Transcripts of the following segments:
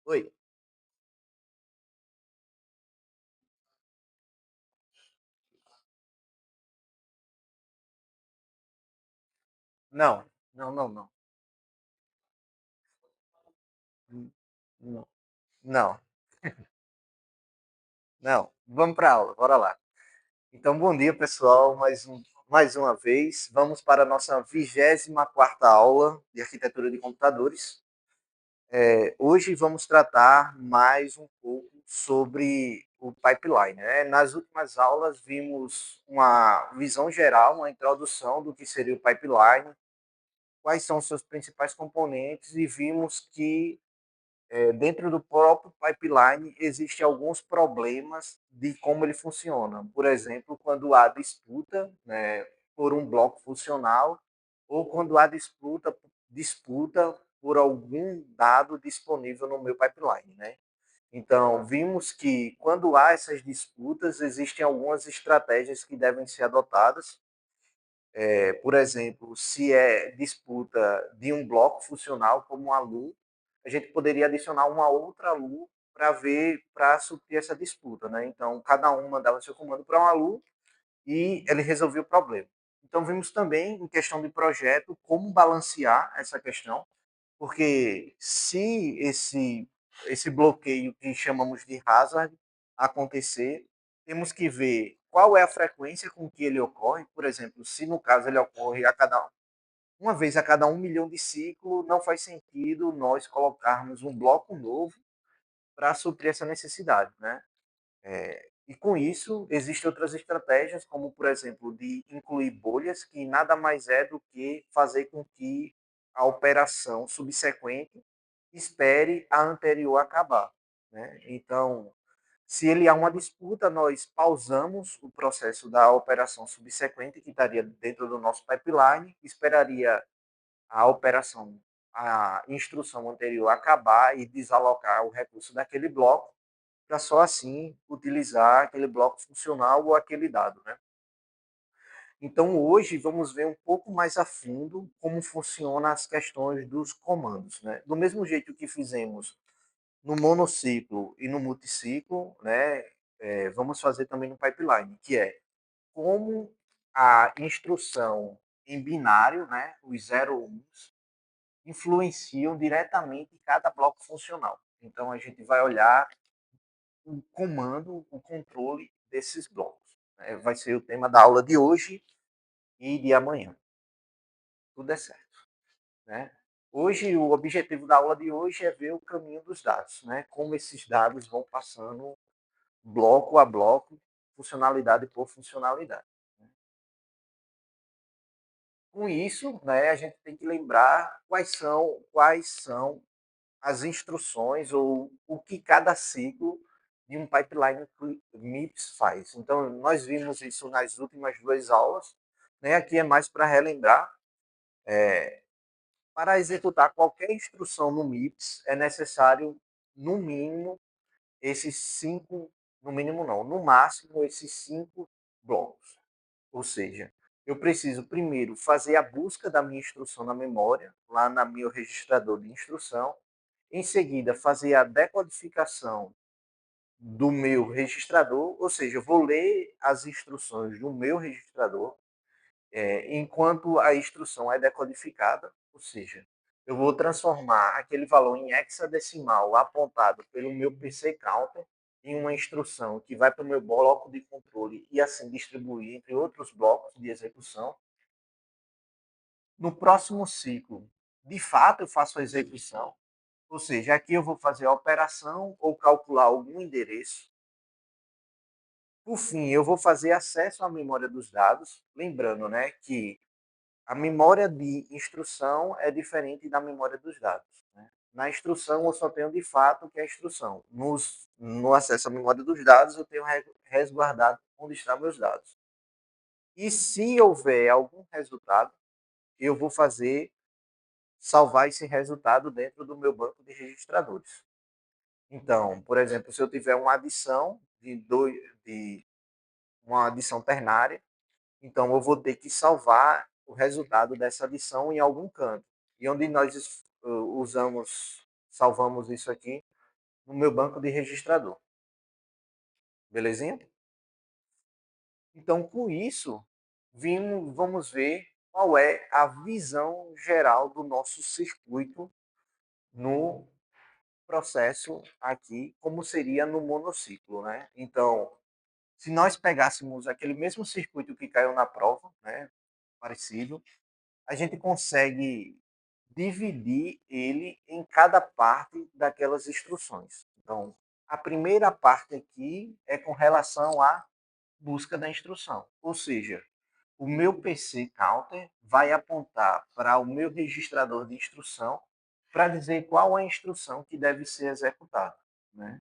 Oi. Não, não, não, não. Hum, Não, não, não. Vamos para a aula, bora lá. Então, bom dia, pessoal. Mais uma vez, vamos para a nossa 24ª aula de arquitetura de computadores. Hoje vamos tratar mais um pouco sobre o pipeline, né? Nas últimas aulas vimos uma visão geral, uma introdução do que seria o pipeline, quais são os seus principais componentes e vimos que dentro do próprio pipeline existem alguns problemas de como ele funciona. Por exemplo, quando há disputa, né, por um bloco funcional ou quando há disputa por algum dado disponível no meu pipeline, né? Então, vimos que quando há essas disputas, existem algumas estratégias que devem ser adotadas. Por exemplo, se é disputa de um bloco funcional como a LU, a gente poderia adicionar uma outra LU para suprir essa disputa, né? Então, cada um mandava seu comando para uma LU e ele resolvia o problema. Então, vimos também, em questão de projeto, como balancear essa questão, porque se esse bloqueio que chamamos de hazard acontecer, temos que ver qual é a frequência com que ele ocorre. Por exemplo, se no caso ele ocorre uma vez a cada 1 milhão de ciclo, não faz sentido nós colocarmos um bloco novo para suprir essa necessidade, né? E com isso, existem outras estratégias, como, por exemplo, de incluir bolhas, que nada mais é do que fazer com que a operação subsequente espere a anterior acabar, né? Então, se ele há uma disputa, nós pausamos o processo da operação subsequente, que estaria dentro do nosso pipeline, esperaria a operação, a instrução anterior acabar e desalocar o recurso daquele bloco, para só assim utilizar aquele bloco funcional ou aquele dado, né? Então, hoje vamos ver um pouco mais a fundo como funcionam as questões dos comandos, né? Do mesmo jeito que fizemos no monociclo e no multiciclo, né? Vamos fazer também no pipeline, que é como a instrução em binário, né? Os 0 1s, influenciam diretamente em cada bloco funcional. Então, a gente vai olhar o comando, o controle desses blocos. Vai ser o tema da aula de hoje e de amanhã. Tudo é certo, né? Hoje, o objetivo da aula de hoje é ver o caminho dos dados, né? Como esses dados vão passando bloco a bloco, funcionalidade por funcionalidade. Com isso, né, a gente tem que lembrar quais são as instruções ou o que cada ciclo de um pipeline MIPS faz. Então, nós vimos isso nas últimas duas aulas, né? Aqui é mais para relembrar. Para executar qualquer instrução no MIPS, é necessário, no mínimo, esses cinco, no mínimo não, no máximo, esses 5 blocos. Ou seja, eu preciso primeiro fazer a busca da minha instrução na memória, lá no meu registrador de instrução. Em seguida, fazer a decodificação do meu registrador, ou seja, eu vou ler as instruções do meu registrador enquanto a instrução é decodificada, ou seja, eu vou transformar aquele valor em hexadecimal apontado pelo meu PC Counter em uma instrução que vai para o meu bloco de controle e assim distribuir entre outros blocos de execução. No próximo ciclo, de fato, eu faço a execução, ou seja, aqui eu vou fazer a operação ou calcular algum endereço. Por fim, eu vou fazer acesso à memória dos dados, lembrando, né, que a memória de instrução é diferente da memória dos dados, né? Na instrução, eu só tenho de fato o que é a instrução. No acesso à memória dos dados, eu tenho resguardado onde estão meus dados. E se houver algum resultado, eu vou salvar esse resultado dentro do meu banco de registradores. Então, por exemplo, se eu tiver uma adição de uma adição ternária, então eu vou ter que salvar o resultado dessa adição em algum canto. E onde nós salvamos isso aqui? no meu banco de registrador. Belezinha? Então, com isso, vamos ver qual é a visão geral do nosso circuito no processo aqui, como seria no monociclo, né? Então, se nós pegássemos aquele mesmo circuito que caiu na prova, né, parecido, a gente consegue dividir ele em cada parte daquelas instruções. Então, a primeira parte aqui é com relação à busca da instrução, ou seja, o meu PC Counter vai apontar para o meu registrador de instrução para dizer qual é a instrução que deve ser executada, né?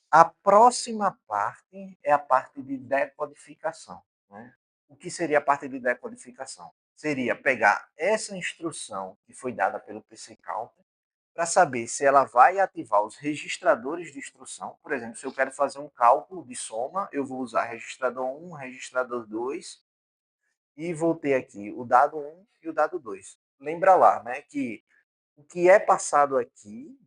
A próxima parte é a parte de decodificação, né? O que seria a parte de decodificação? Seria pegar essa instrução que foi dada pelo PC Counter para saber se ela vai ativar os registradores de instrução. Por exemplo, se eu quero fazer um cálculo de soma, eu vou usar registrador 1, registrador 2 e vou ter aqui o dado 1 e o dado 2. Lembra lá, né, que o que é passado aqui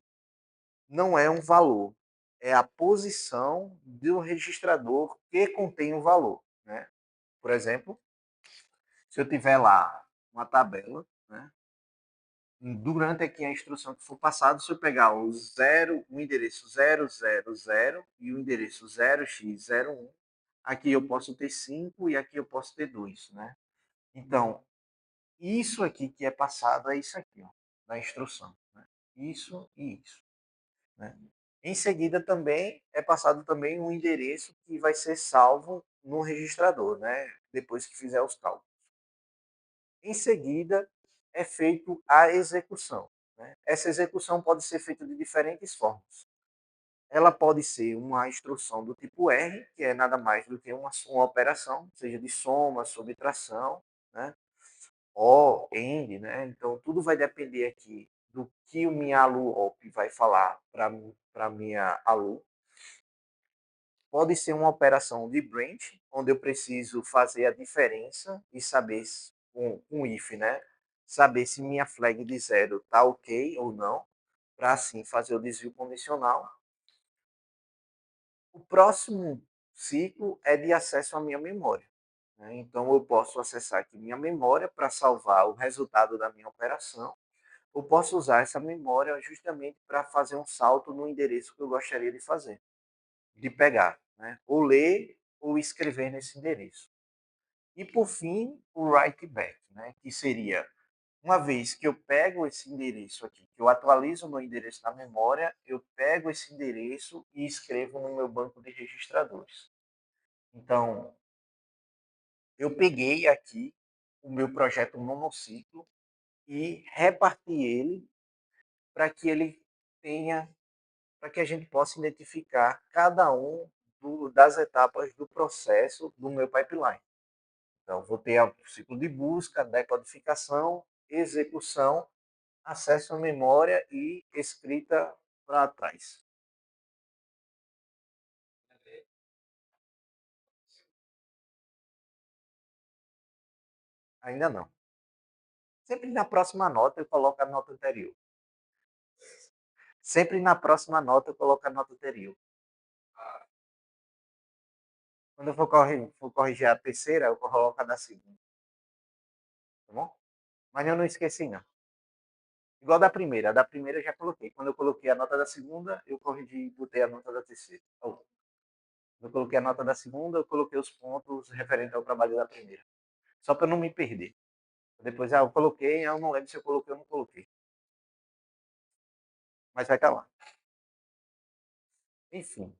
não é um valor, é a posição do registrador que contém o valor, né? Por exemplo, se eu tiver lá uma tabela, né, durante aqui a instrução que for passada, se eu pegar o endereço 000 e o endereço 0x01, aqui eu posso ter 5 e aqui eu posso ter 2, né? Então, isso aqui que é passado é isso aqui, ó, da instrução, né? Isso e isso, né? Em seguida também é passado também um endereço que vai ser salvo no registrador, né? Depois que fizer os cálculos. Em seguida é feito a execução, né? Essa execução pode ser feita de diferentes formas. Ela pode ser uma instrução do tipo R, que é nada mais do que uma operação, seja de soma, subtração, né? Ou AND, né? Então tudo vai depender aqui do que o minha ALU-OP vai falar para minha ALU. Pode ser uma operação de branch, onde eu preciso fazer a diferença e saber com if, né? Saber se minha flag de zero está ok ou não, para assim fazer o desvio condicional. O próximo ciclo é de acesso à minha memória, né? Então eu posso acessar aqui minha memória para salvar o resultado da minha operação. Eu posso usar essa memória justamente para fazer um salto no endereço que eu gostaria de fazer, de pegar, né? Ou ler ou escrever nesse endereço. E por fim, o write back, né? Que seria, uma vez que eu pego esse endereço aqui, que eu atualizo o meu endereço na memória, eu pego esse endereço e escrevo no meu banco de registradores. Então, eu peguei aqui o meu projeto monociclo e reparti ele para que ele tenha, para que a gente possa identificar cada um das etapas do processo do meu pipeline. Então, vou ter o ciclo de busca, decodificação, execução, acesso à memória e escrita para trás. Ainda não. Sempre na próxima nota eu coloco a nota anterior. Sempre na próxima nota eu coloco a nota anterior. Quando eu for corrigir a terceira, eu coloco a da segunda. Tá bom? Mas eu não esqueci, não. Igual da primeira. A da primeira eu já coloquei. Quando eu coloquei a nota da segunda, eu corrigi e botei a nota da terceira. Oh, eu coloquei a nota da segunda, eu coloquei os pontos referentes ao trabalho da primeira. Só para não me perder. Depois, eu coloquei, eu não lembro se eu coloquei ou não coloquei. Mas vai estar lá. Enfim,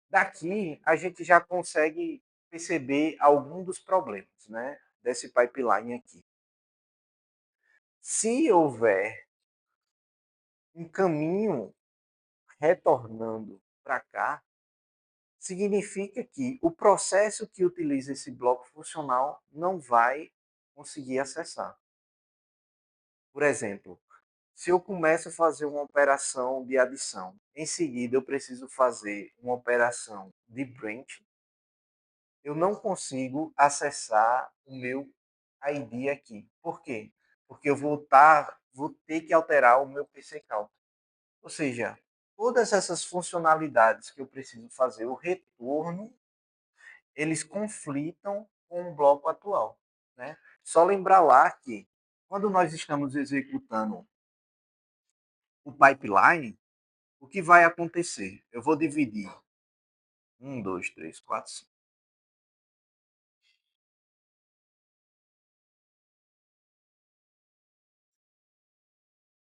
daqui a gente já consegue perceber algum dos problemas, né? Desse pipeline aqui. Se houver um caminho retornando para cá, significa que o processo que utiliza esse bloco funcional não vai conseguir acessar. Por exemplo, se eu começo a fazer uma operação de adição, em seguida eu preciso fazer uma operação de branch, eu não consigo acessar o meu ID aqui. Por quê? Porque eu vou ter que alterar o meu PC Count. Ou seja, todas essas funcionalidades que eu preciso fazer, o retorno, eles conflitam com o bloco atual. Né? Só lembrar lá que, quando nós estamos executando o pipeline, o que vai acontecer? Eu vou dividir 1, 2, 3, 4, 5.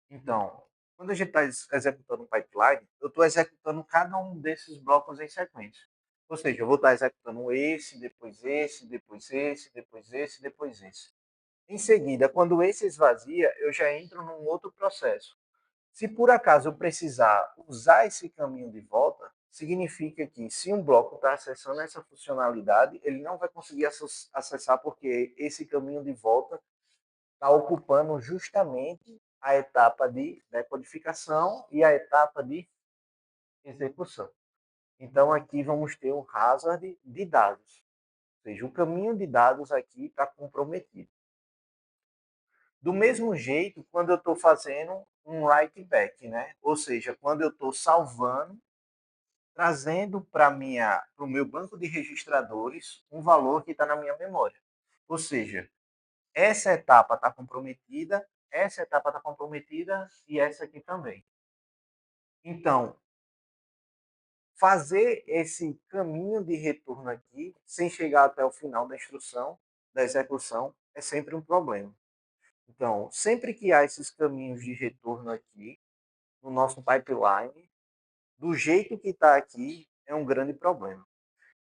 Então, quando a gente está executando um pipeline, eu estou executando cada um desses blocos em sequência. Ou seja, eu vou estar executando esse, depois esse, depois esse, depois esse, depois esse. Em seguida, quando esse esvazia, eu já entro num outro processo. Se por acaso eu precisar usar esse caminho de volta, significa que se um bloco está acessando essa funcionalidade, ele não vai conseguir acessar porque esse caminho de volta está ocupando justamente a etapa de decodificação e a etapa de execução. Então aqui vamos ter um hazard de dados, ou seja, o caminho de dados aqui está comprometido. Do mesmo jeito, quando eu estou fazendo um write back, né? Ou seja, quando eu estou salvando, trazendo para o meu banco de registradores um valor que está na minha memória. Ou seja, essa etapa está comprometida, essa etapa está comprometida e essa aqui também. Então, fazer esse caminho de retorno aqui, sem chegar até o final da instrução, da execução, é sempre um problema. Então, sempre que há esses caminhos de retorno aqui, no nosso pipeline, do jeito que está aqui, é um grande problema.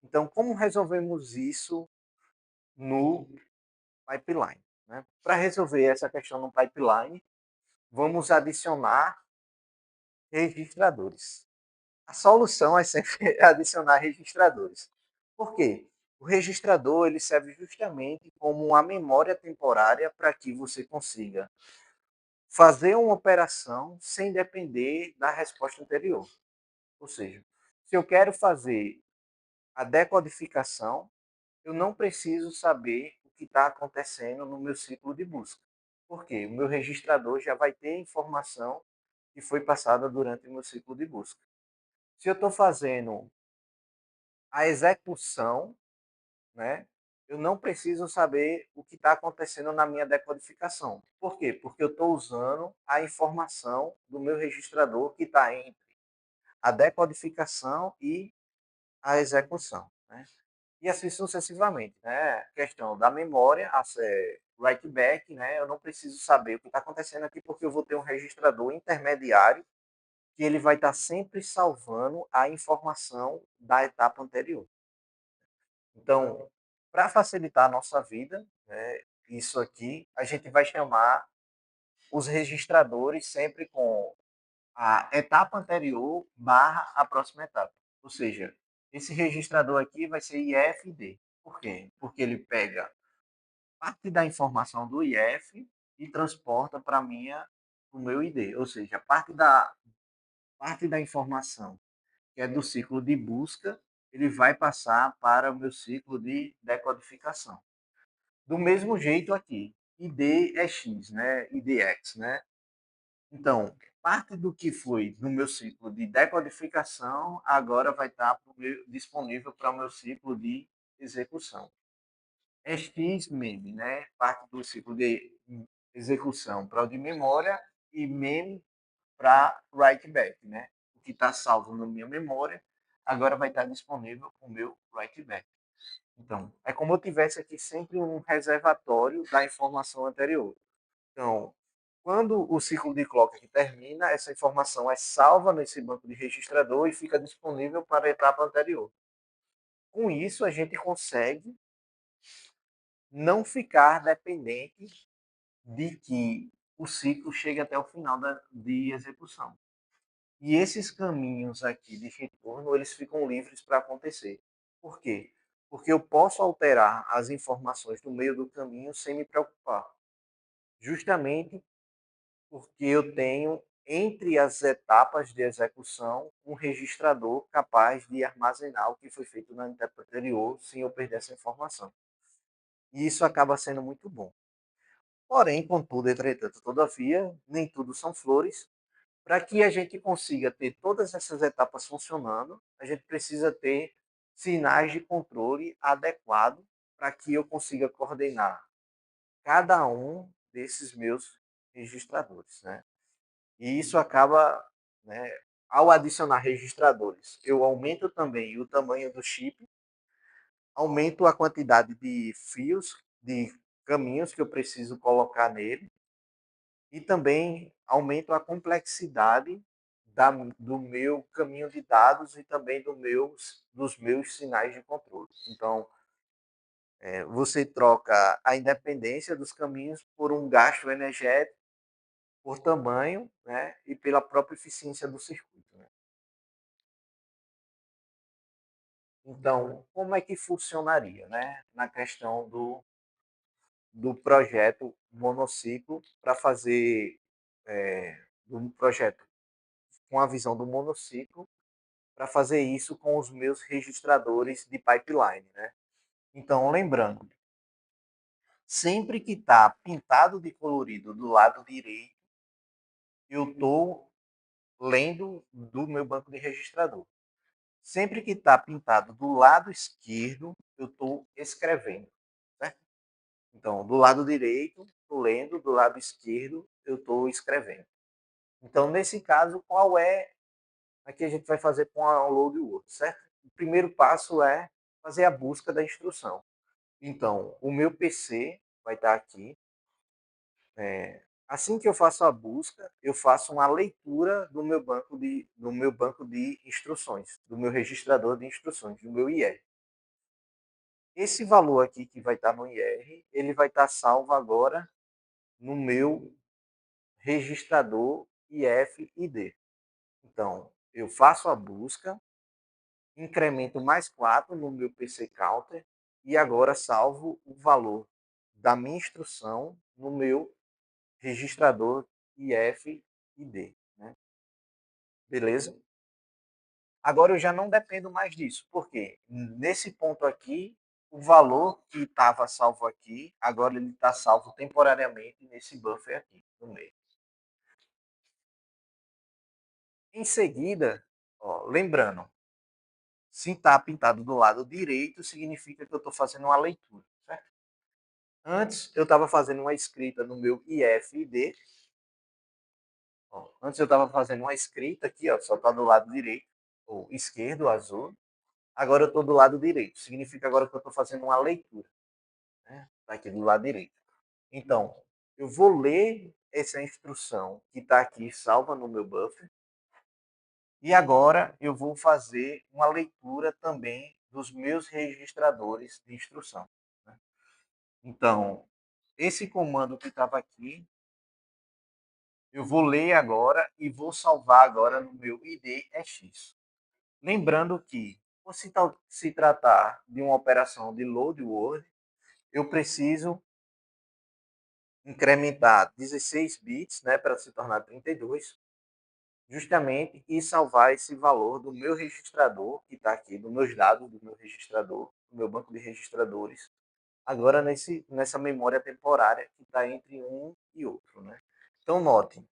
Então, como resolvemos isso no pipeline? Né? Para resolver essa questão no pipeline, vamos adicionar registradores. A solução é sempre adicionar registradores. Por quê? O registrador ele serve justamente como uma memória temporária para que você consiga fazer uma operação sem depender da resposta anterior. Ou seja, se eu quero fazer a decodificação, eu não preciso saber o que está acontecendo no meu ciclo de busca. Por quê? O meu registrador já vai ter a informação que foi passada durante o meu ciclo de busca. Se eu estou fazendo a execução, né, eu não preciso saber o que está acontecendo na minha decodificação. Por quê? Porque eu estou usando a informação do meu registrador que está entre a decodificação e a execução. Né? E assim sucessivamente. Né? Questão da memória, a write back, né? Eu não preciso saber o que está acontecendo aqui porque eu vou ter um registrador intermediário que ele vai estar sempre salvando a informação da etapa anterior. Então, para facilitar a nossa vida, né, isso aqui, a gente vai chamar os registradores sempre com a etapa anterior barra a próxima etapa. Ou seja, esse registrador aqui vai ser IFD. Por quê? Porque ele pega parte da informação do IF e transporta para o meu ID. Ou seja, parte da informação que é do ciclo de busca, ele vai passar para o meu ciclo de decodificação. Do mesmo jeito aqui, ID é X, né? IDX, né? Então, parte do que foi no meu ciclo de decodificação agora vai estar disponível para o meu ciclo de execução. X meme, né? Parte do ciclo de execução para o de memória e meme para write back, né? O que está salvo na minha memória agora vai estar disponível para o meu write back. Então, é como eu tivesse aqui sempre um reservatório da informação anterior. Então, quando o ciclo de clock aqui termina, essa informação é salva nesse banco de registrador e fica disponível para a etapa anterior. Com isso, a gente consegue não ficar dependente de que o ciclo chegue até o final de execução. E esses caminhos aqui de retorno, eles ficam livres para acontecer. Por quê? Porque eu posso alterar as informações no meio do caminho sem me preocupar. Justamente porque eu tenho, entre as etapas de execução, um registrador capaz de armazenar o que foi feito na etapa anterior sem eu perder essa informação. E isso acaba sendo muito bom. Porém, contudo, entretanto, todavia, nem tudo são flores. Para que a gente consiga ter todas essas etapas funcionando, a gente precisa ter sinais de controle adequado para que eu consiga coordenar cada um desses meus registradores, né? E isso acaba, né, ao adicionar registradores, eu aumento também o tamanho do chip, aumento a quantidade de fios, de caminhos que eu preciso colocar nele, e também aumento a complexidade do meu caminho de dados e também dos meus sinais de controle. Então, você troca a independência dos caminhos por um gasto energético, por tamanho, né, e pela própria eficiência do circuito. Né? Então, como é que funcionaria, né, na questão do projeto monociclo para fazer um projeto com a visão do monociclo para fazer isso com os meus registradores de pipeline, né? Então, lembrando, sempre que está pintado de colorido do lado direito, eu estou lendo do meu banco de registrador. Sempre que está pintado do lado esquerdo, eu estou escrevendo. Certo? Então, do lado direito, estou lendo, do lado esquerdo, eu estou escrevendo. Então, nesse caso, qual é a que a gente vai fazer com a load word, certo? O primeiro passo é fazer a busca da instrução. Então, o meu PC vai estar aqui. Assim que eu faço a busca, eu faço uma leitura do meu banco de instruções, do meu registrador de instruções, do meu IR. Esse valor aqui que vai estar no IR, ele vai estar salvo agora no meu registrador IF-ID. Então, eu faço a busca, incremento mais 4 no meu PC Counter e agora salvo o valor da minha instrução no meu registrador IF-ID. Né? Beleza? Agora eu já não dependo mais disso, porque nesse ponto aqui, o valor que estava salvo aqui, agora ele está salvo temporariamente nesse buffer aqui no meio. Em seguida, ó, lembrando, se está pintado do lado direito, significa que eu estou fazendo uma leitura. Certo? Antes, eu estava fazendo uma escrita no meu IFD. Ó, antes, eu estava fazendo uma escrita aqui, ó, só está do lado direito, ou esquerdo, azul. Agora eu estou do lado direito. Significa agora que eu estou fazendo uma leitura. Né? Está aqui do lado direito. Então, eu vou ler essa instrução que está aqui salva no meu buffer. E agora eu vou fazer uma leitura também dos meus registradores de instrução. Né? Então, esse comando que estava aqui, eu vou ler agora e vou salvar agora no meu IDEX. Lembrando que, por se tratar de uma operação de load word, eu preciso incrementar 16 bits, né, para se tornar 32, justamente, e salvar esse valor do meu registrador, que está aqui, dos meus dados do meu registrador, do meu banco de registradores, agora nessa memória temporária que está entre um e outro. Né? Então, note,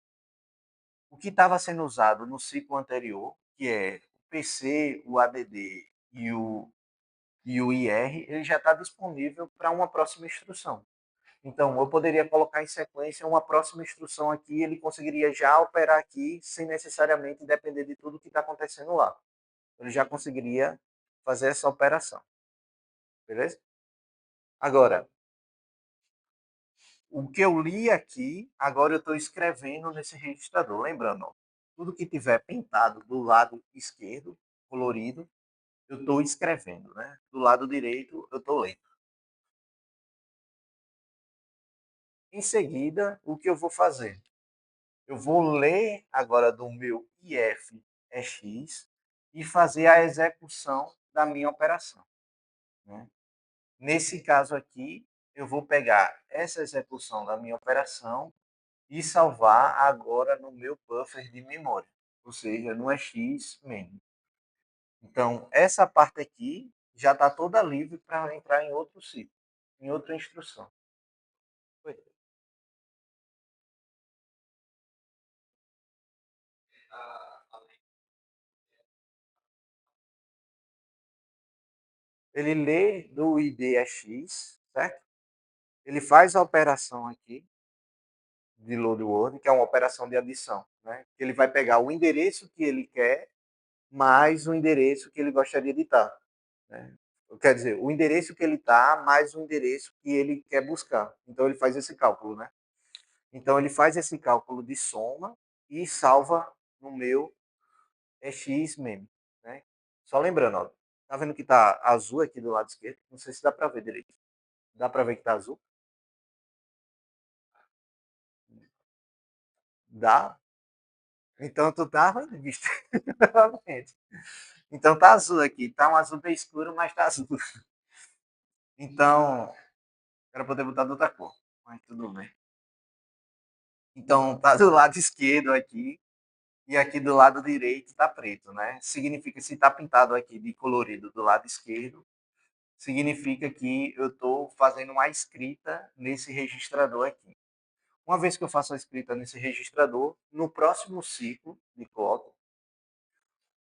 o que estava sendo usado no ciclo anterior, que é o PC, o ADD e o IR, ele já está disponível para uma próxima instrução. Então, eu poderia colocar em sequência uma próxima instrução aqui, ele conseguiria já operar aqui sem necessariamente depender de tudo que está acontecendo lá. Ele já conseguiria fazer essa operação. Beleza? Agora, o que eu li aqui, agora eu estou escrevendo nesse registrador. Lembrando, ó, tudo que tiver pintado do lado esquerdo, colorido, eu estou escrevendo. Né? Do lado direito, eu estou lendo. Em seguida, o que eu vou fazer? Eu vou ler agora do meu IFEX e fazer a execução da minha operação. Né? Nesse caso aqui, eu vou pegar essa execução da minha operação e salvar agora no meu buffer de memória, ou seja, no EX-main. Então, essa parte aqui já está toda livre para entrar em outro ciclo, em outra instrução. ele lê do ID é X, certo? Ele faz a operação aqui de load word, que é uma operação de adição, né? Ele vai pegar o endereço que ele quer mais o endereço que ele gostaria de estar, né? Quer dizer, o endereço que ele está mais o endereço que ele quer buscar. Então ele faz esse cálculo, né? Então ele faz esse cálculo de soma e salva no meu xmem, né? Só lembrando, ó, tá vendo que tá azul aqui do lado esquerdo? Não sei se dá para ver direito. Dá para ver que tá azul? Dá? Então tu tá ruim, bicho. Realmente. Então tá azul aqui. Tá um azul bem escuro, mas tá azul. Então, era poder botar de outra cor. Mas tudo bem. Então tá do lado esquerdo aqui. E aqui do lado direito tá preto, né? Significa se tá pintado aqui de colorido do lado esquerdo, significa que eu estou fazendo uma escrita nesse registrador aqui. Uma vez que eu faço a escrita nesse registrador, no próximo ciclo de clock,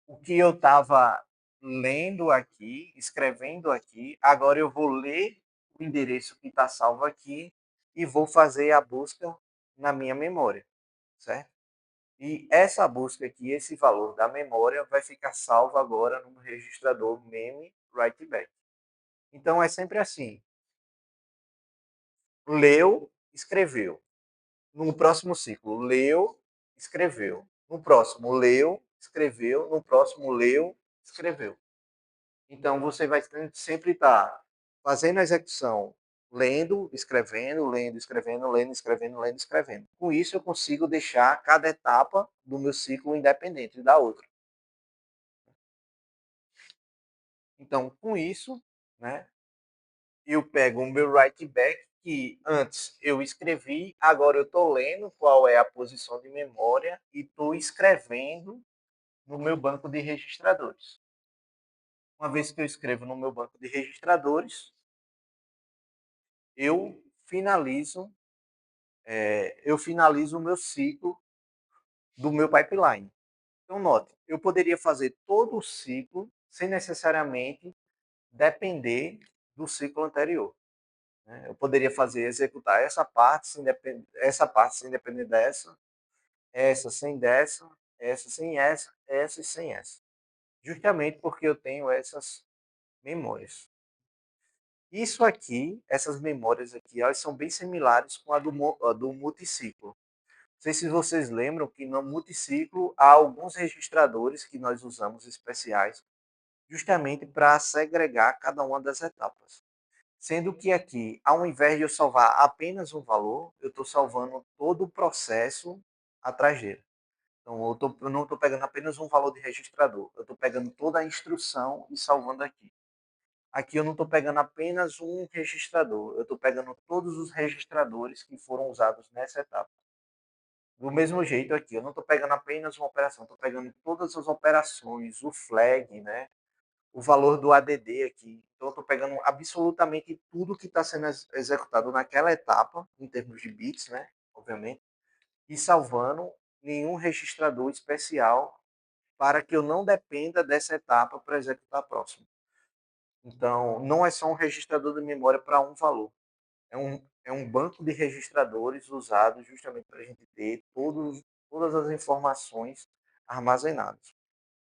o que eu estava lendo aqui, escrevendo aqui, agora eu vou ler o endereço que está salvo aqui e vou fazer a busca na minha memória, certo? E essa busca aqui, esse valor da memória, vai ficar salvo agora no registrador meme write back. Então é sempre assim: leu, escreveu. No próximo ciclo, leu, escreveu. No próximo, leu, escreveu. No próximo, leu, escreveu. Então, você vai sempre estar fazendo a execução, lendo, escrevendo, lendo, escrevendo, lendo, escrevendo, lendo, escrevendo. Com isso, eu consigo deixar cada etapa do meu ciclo independente da outra. Então, com isso, né, eu pego o meu write back, que antes eu escrevi, agora eu estou lendo qual é a posição de memória e estou escrevendo no meu banco de registradores. Uma vez que eu escrevo no meu banco de registradores, eu finalizo, eu finalizo o meu ciclo do meu pipeline. Então, note, eu poderia fazer todo o ciclo sem necessariamente depender do ciclo anterior. Né? Eu poderia fazer, executar essa parte sem depender dessa, essa sem dessa, essa sem essa e sem essa. Justamente porque eu tenho essas memórias. Isso aqui, essas memórias aqui, elas são bem similares com a do multiciclo. Não sei se vocês lembram que no multiciclo há alguns registradores que nós usamos especiais justamente para segregar cada uma das etapas. Sendo que aqui, ao invés de eu salvar apenas um valor, eu estou salvando todo o processo atrás dele. Então, eu não estou pegando apenas um valor de registrador, eu estou pegando toda a instrução e salvando aqui. Aqui eu não estou pegando apenas um registrador, eu estou pegando todos os registradores que foram usados nessa etapa. Do mesmo jeito aqui, eu não estou pegando apenas uma operação, estou pegando todas as operações, o flag, né? O valor do ADD aqui. Então, eu estou pegando absolutamente tudo que está sendo executado naquela etapa, em termos de bits, né? Obviamente, e salvando nenhum registrador especial para que eu não dependa dessa etapa para executar a próxima. Então, não é só um registrador de memória para um valor. É um banco de registradores usados justamente para a gente ter todas as informações armazenadas.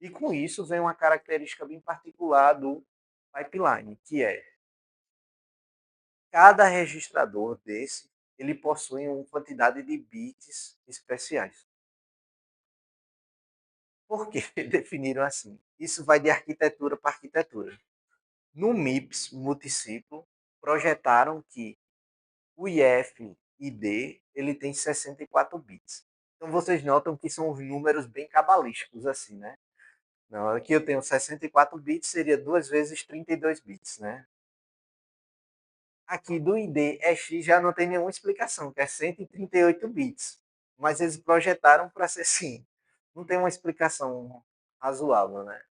E com isso vem uma característica bem particular do pipeline, que é cada registrador desse ele possui uma quantidade de bits especiais. Por que definiram assim? Isso vai de arquitetura para arquitetura. No MIPS multiciclo, projetaram que o IF-ID ele tem 64 bits. Então vocês notam que são números bem cabalísticos assim, né? Não, aqui eu tenho 64 bits, seria 2 vezes 32 bits, né? Aqui do ID EX já não tem nenhuma explicação, que é 138 bits. Mas eles projetaram para ser assim. Não tem uma explicação razoável, né?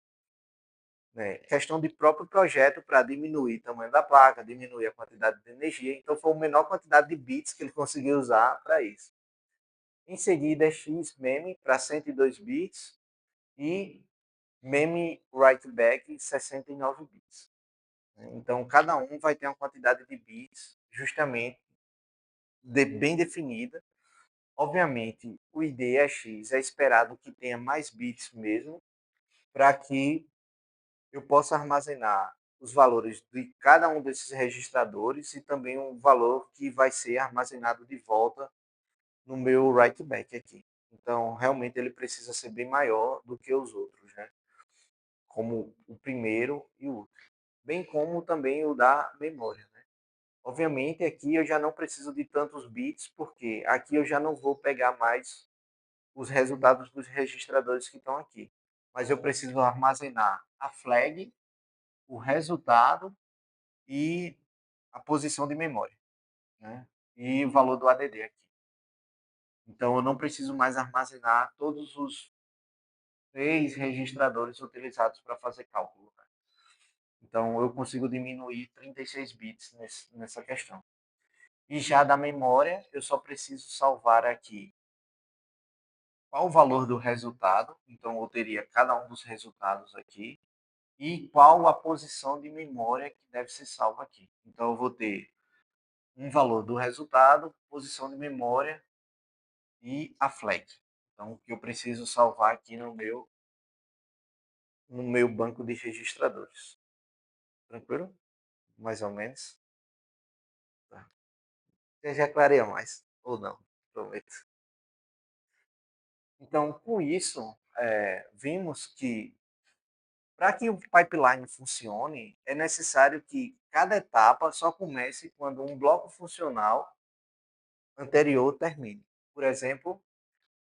Questão de próprio projeto para diminuir o tamanho da placa, diminuir a quantidade de energia. Então foi a menor quantidade de bits que ele conseguiu usar para isso. Em seguida é XMEME para 102 bits e MEME write back 69 bits. Então, cada um vai ter uma quantidade de bits justamente bem definida. Obviamente, o IDEX é esperado que tenha mais bits mesmo, para que eu possa armazenar os valores de cada um desses registradores e também o valor que vai ser armazenado de volta no meu write back aqui. Então, realmente ele precisa ser bem maior do que os outros, né? Como o primeiro e o último. Bem como também o da memória, né? Obviamente aqui eu já não preciso de tantos bits, porque aqui eu já não vou pegar mais os resultados dos registradores que estão aqui. Mas eu preciso armazenar a flag, o resultado e a posição de memória, né? E o valor do ADD aqui. Então eu não preciso mais armazenar todos os 3 registradores utilizados para fazer cálculo, né? Então eu consigo diminuir 36 bits nessa questão. E já da memória, eu só preciso salvar aqui qual o valor do resultado. Então eu teria cada um dos resultados aqui e qual a posição de memória que deve ser salva aqui. Então eu vou ter um valor do resultado, posição de memória e a flag. Então o que eu preciso salvar aqui no meu banco de registradores. Tranquilo? Mais ou menos. Tá. Eu já clareia mais, ou não, prometo. Então, com isso, vimos que para que o pipeline funcione, é necessário que cada etapa só comece quando um bloco funcional anterior termine. Por exemplo,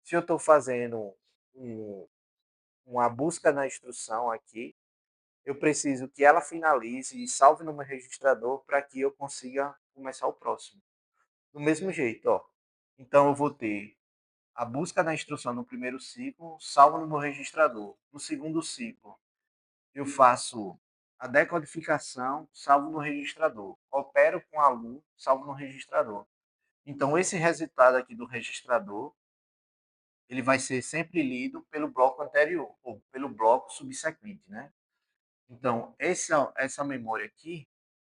se eu estou fazendo um- uma busca na instrução aqui, eu preciso que ela finalize e salve no meu registrador para que eu consiga começar o próximo. Do mesmo jeito, ó. Então eu vou ter a busca da instrução no primeiro ciclo, salvo no meu registrador. No segundo ciclo, eu faço a decodificação, salvo no registrador. Opero com a LU, salvo no registrador. Então, esse resultado aqui do registrador, ele vai ser sempre lido pelo bloco anterior, ou pelo bloco subsequente, né? Então, essa memória aqui,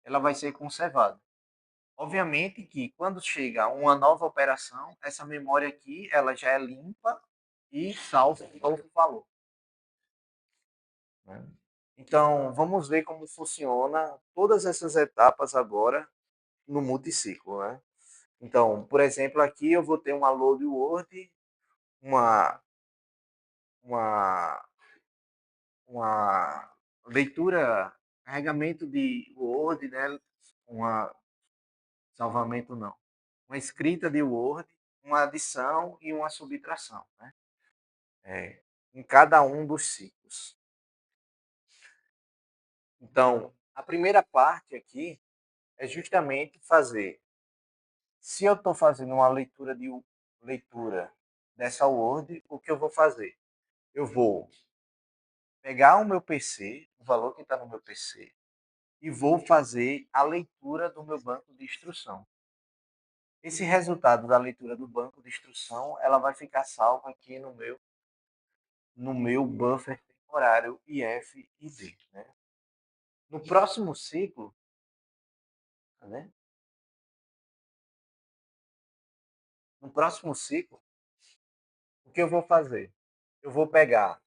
ela vai ser conservada. Obviamente que quando chega uma nova operação, essa memória aqui, ela já é limpa e salva um novo valor, né? Então, vamos ver como funciona todas essas etapas agora no multiciclo, né? Então, por exemplo, aqui eu vou ter uma load word, uma, uma, uma leitura, carregamento de Word, né? Uma salvamento não, uma escrita de Word, uma adição e uma subtração, né? Em cada um dos ciclos. Então, a primeira parte aqui é justamente fazer. Se eu estou fazendo uma leitura dessa Word, o que eu vou fazer? Eu vou pegar o meu PC, o valor que está no meu PC, e vou fazer a leitura do meu banco de instrução. Esse resultado da leitura do banco de instrução, ela vai ficar salva aqui no meu buffer temporário IF e D, né? No próximo ciclo, né? No próximo ciclo, o que eu vou fazer? Eu vou pegar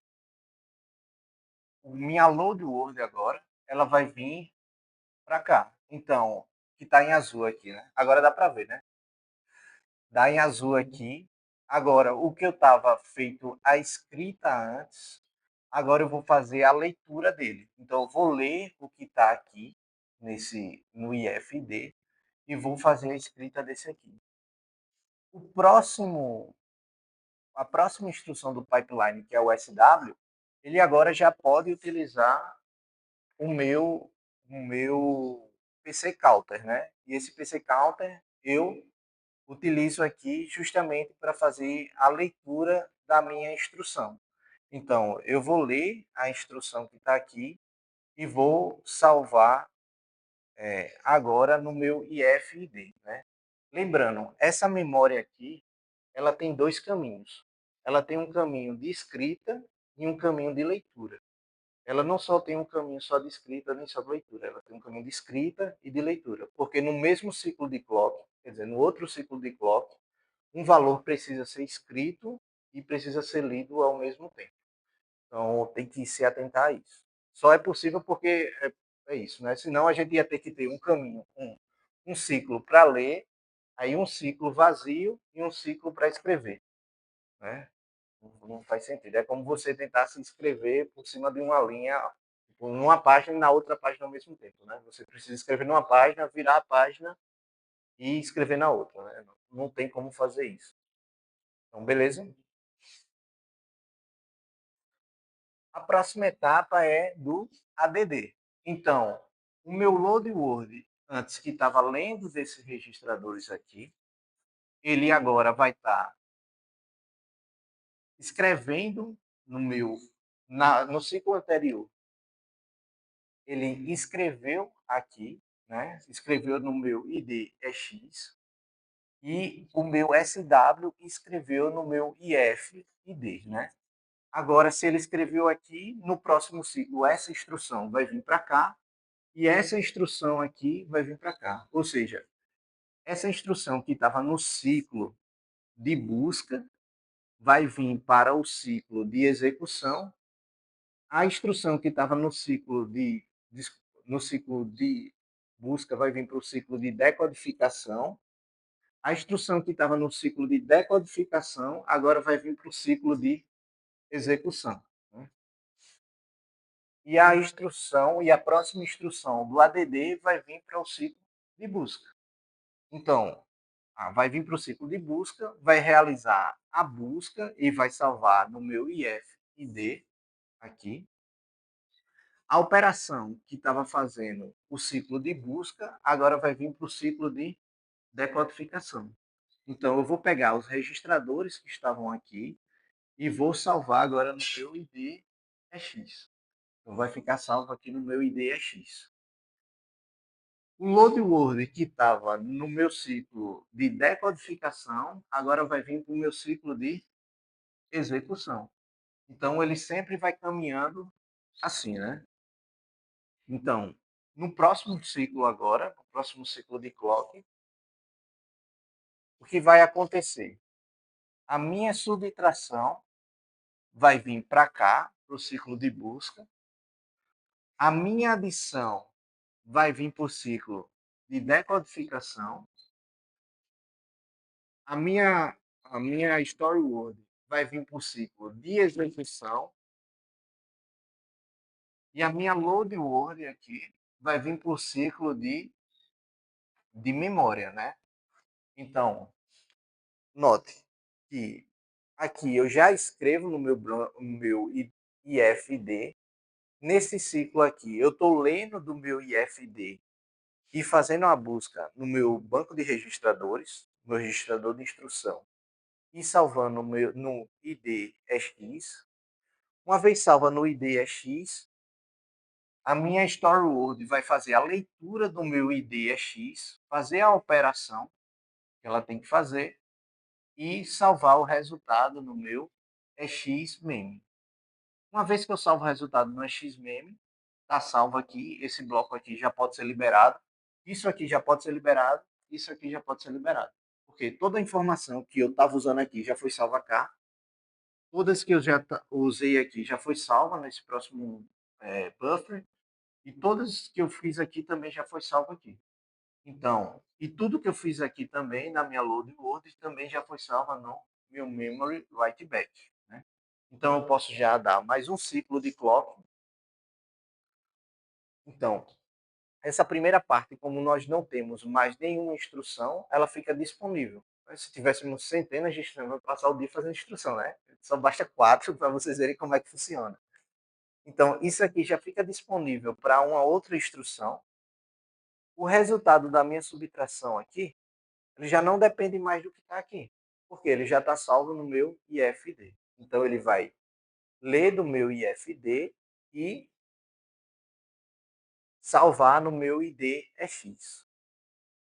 minha load word agora, ela vai vir para cá. Então, que está em azul aqui, né? Agora dá para ver, né? Dá em azul aqui. Agora, o que eu estava feito a escrita antes, agora eu vou fazer a leitura dele. Então, eu vou ler o que está aqui no IFD e vou fazer a escrita desse aqui. A próxima instrução do pipeline, que é o SW, ele agora já pode utilizar o meu PC Counter, né? E esse PC Counter eu utilizo aqui justamente para fazer a leitura da minha instrução. Então, eu vou ler a instrução que está aqui e vou salvar agora no meu IFD, né? Lembrando, essa memória aqui, ela tem dois caminhos. Ela tem um caminho de escrita e um caminho de leitura. ela não só tem um caminho só de escrita nem só de leitura, ela tem um caminho de escrita e de leitura, porque no mesmo ciclo de clock, quer dizer, no outro ciclo de clock, um valor precisa ser escrito e precisa ser lido ao mesmo tempo. Então tem que se atentar a isso. Só é possível porque é isso, né? Senão a gente ia ter que ter um caminho, um ciclo para ler, aí um ciclo vazio e um ciclo para escrever, né? Não faz sentido. É como você tentar se inscrever por cima de uma linha, tipo, numa página e na outra página ao mesmo tempo, né? Você precisa escrever numa página, virar a página e escrever na outra, né? Não tem como fazer isso. Então, beleza? A próxima etapa é do ADD. Então, o meu load word, antes que estava lendo desses registradores aqui, ele agora vai estar escrevendo no ciclo anterior. Ele escreveu aqui, né? Escreveu no meu ID é X e o meu SW escreveu no meu IF ID, né? Agora, se ele escreveu aqui, no próximo ciclo, essa instrução vai vir para cá e essa instrução aqui vai vir para cá. Ou seja, essa instrução que estava no ciclo de busca vai vir para o ciclo de execução. A instrução que estava no ciclo de busca vai vir para o ciclo de decodificação. A instrução que estava no ciclo de decodificação agora vai vir para o ciclo de execução, né? E a instrução e a próxima instrução do ADD vai vir para o ciclo de busca. Então, vai vir para o ciclo de busca, vai realizar a busca e vai salvar no meu IF-ID aqui. A operação que estava fazendo o ciclo de busca, agora vai vir para o ciclo de decodificação. Então, eu vou pegar os registradores que estavam aqui e vou salvar agora no meu ID EX. Então, vai ficar salvo aqui no meu ID EX. O load word que estava no meu ciclo de decodificação, agora vai vir para o meu ciclo de execução. Então, ele sempre vai caminhando assim, né? Então, no próximo ciclo agora, no próximo ciclo de clock, o que vai acontecer? A minha subtração vai vir para cá, para o ciclo de busca. A minha adição vai vir para o ciclo de decodificação. A minha story word vai vir para o ciclo de execução. E a minha load word aqui vai vir para o ciclo de memória, né? Então, note que aqui eu já escrevo no meu IFD. Nesse ciclo aqui, eu estou lendo do meu IFD e fazendo a busca no meu banco de registradores, no registrador de instrução, e salvando no IDEX. Uma vez salva no IDEX, a minha story word vai fazer a leitura do meu IDEX, fazer a operação que ela tem que fazer e salvar o resultado no meu EXMEM. Uma vez que eu salvo o resultado no EXMEM, está salvo aqui, esse bloco aqui já pode ser liberado, isso aqui já pode ser liberado, isso aqui já pode ser liberado. Porque toda a informação que eu estava usando aqui já foi salva cá, todas que eu já usei aqui já foi salva nesse próximo buffer, e todas que eu fiz aqui também já foi salvo aqui. Então, e tudo que eu fiz aqui também na minha load word também já foi salva no meu memory write back, né? Então eu posso já dar mais um ciclo de clock. Então, essa primeira parte, como nós não temos mais nenhuma instrução, ela fica disponível. Se tivéssemos centenas de instruções, vai passar o dia fazendo instrução, né? Só basta 4 para vocês verem como é que funciona. Então, isso aqui já fica disponível para uma outra instrução. O resultado da minha subtração aqui, ele já não depende mais do que está aqui, porque ele já está salvo no meu IFD. Então, ele vai ler do meu IFD e salvar no meu IDEX.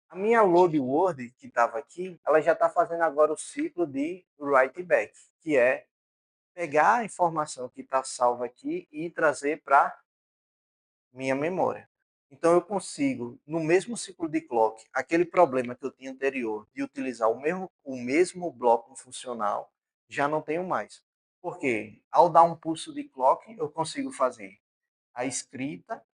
A minha load word que estava aqui, ela já está fazendo agora o ciclo de write back, que é pegar a informação que está salva aqui e trazer para minha memória. Então eu consigo, no mesmo ciclo de clock, aquele problema que eu tinha anterior de utilizar o mesmo bloco funcional, já não tenho mais. Porque ao dar um pulso de clock, eu consigo fazer a escrita,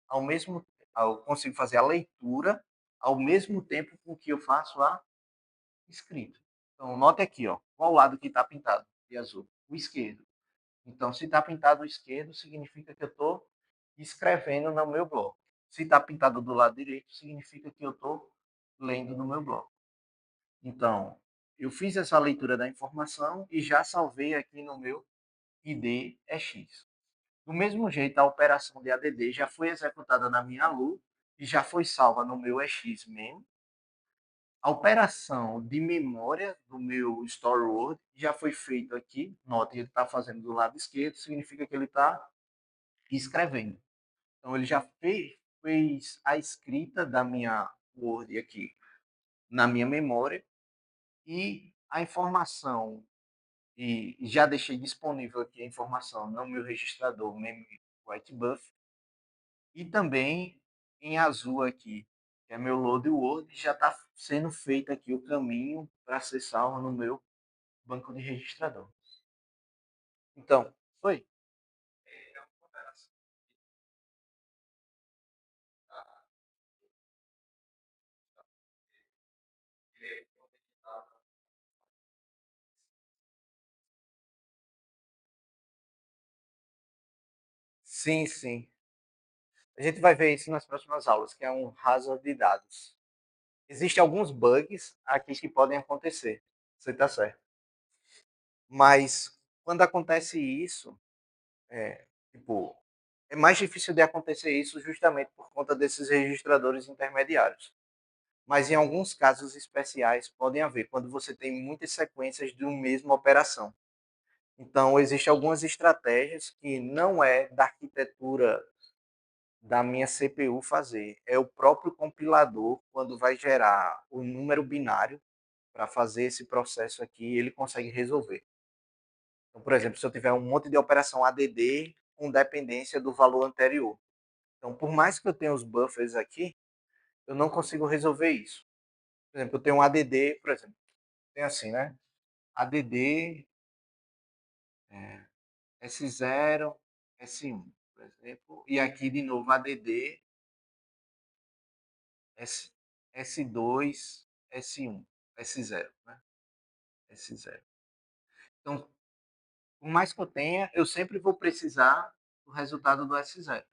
eu consigo fazer a leitura ao mesmo tempo com que eu faço a escrita. Então note aqui, ó, qual o lado que está pintado de azul? O esquerdo. Então, se está pintado o esquerdo, significa que eu estou escrevendo no meu bloco. Se está pintado do lado direito, significa que eu estou lendo no meu bloco. Então, eu fiz essa leitura da informação e já salvei aqui no meu ID EX. Do mesmo jeito, a operação de ADD já foi executada na minha ALU e já foi salva no meu EX mesmo. A operação de memória do meu Store Word já foi feita aqui. Note, ele está fazendo do lado esquerdo, significa que ele está escrevendo. Então, ele já fez a escrita da minha Word aqui na minha memória e a informação, e já deixei disponível aqui a informação no meu registrador Memory Write Buff e também em azul aqui, que é meu Load Word, já está sendo feito aqui o caminho para ser salvo no meu banco de registrador. Então, foi. Sim, sim. A gente vai ver isso nas próximas aulas, que é um hazard de dados. Existem alguns bugs aqui que podem acontecer. Você está certo. Mas quando acontece isso, tipo, é mais difícil de acontecer isso justamente por conta desses registradores intermediários. Mas em alguns casos especiais podem haver, quando você tem muitas sequências de uma mesma operação. Então, existem algumas estratégias que não é da arquitetura da minha CPU fazer. É o próprio compilador, quando vai gerar o número binário para fazer esse processo aqui, ele consegue resolver. Então, por exemplo, se eu tiver um monte de operação ADD com dependência do valor anterior. Então, por mais que eu tenha os buffers aqui, eu não consigo resolver isso. Por exemplo, eu tenho um ADD, por exemplo, tem assim, né? ADD S0, S1, por exemplo, e aqui de novo ADD S, S2, S1, S0, né? S0. Então, por mais que eu tenha, eu sempre vou precisar do resultado do S0,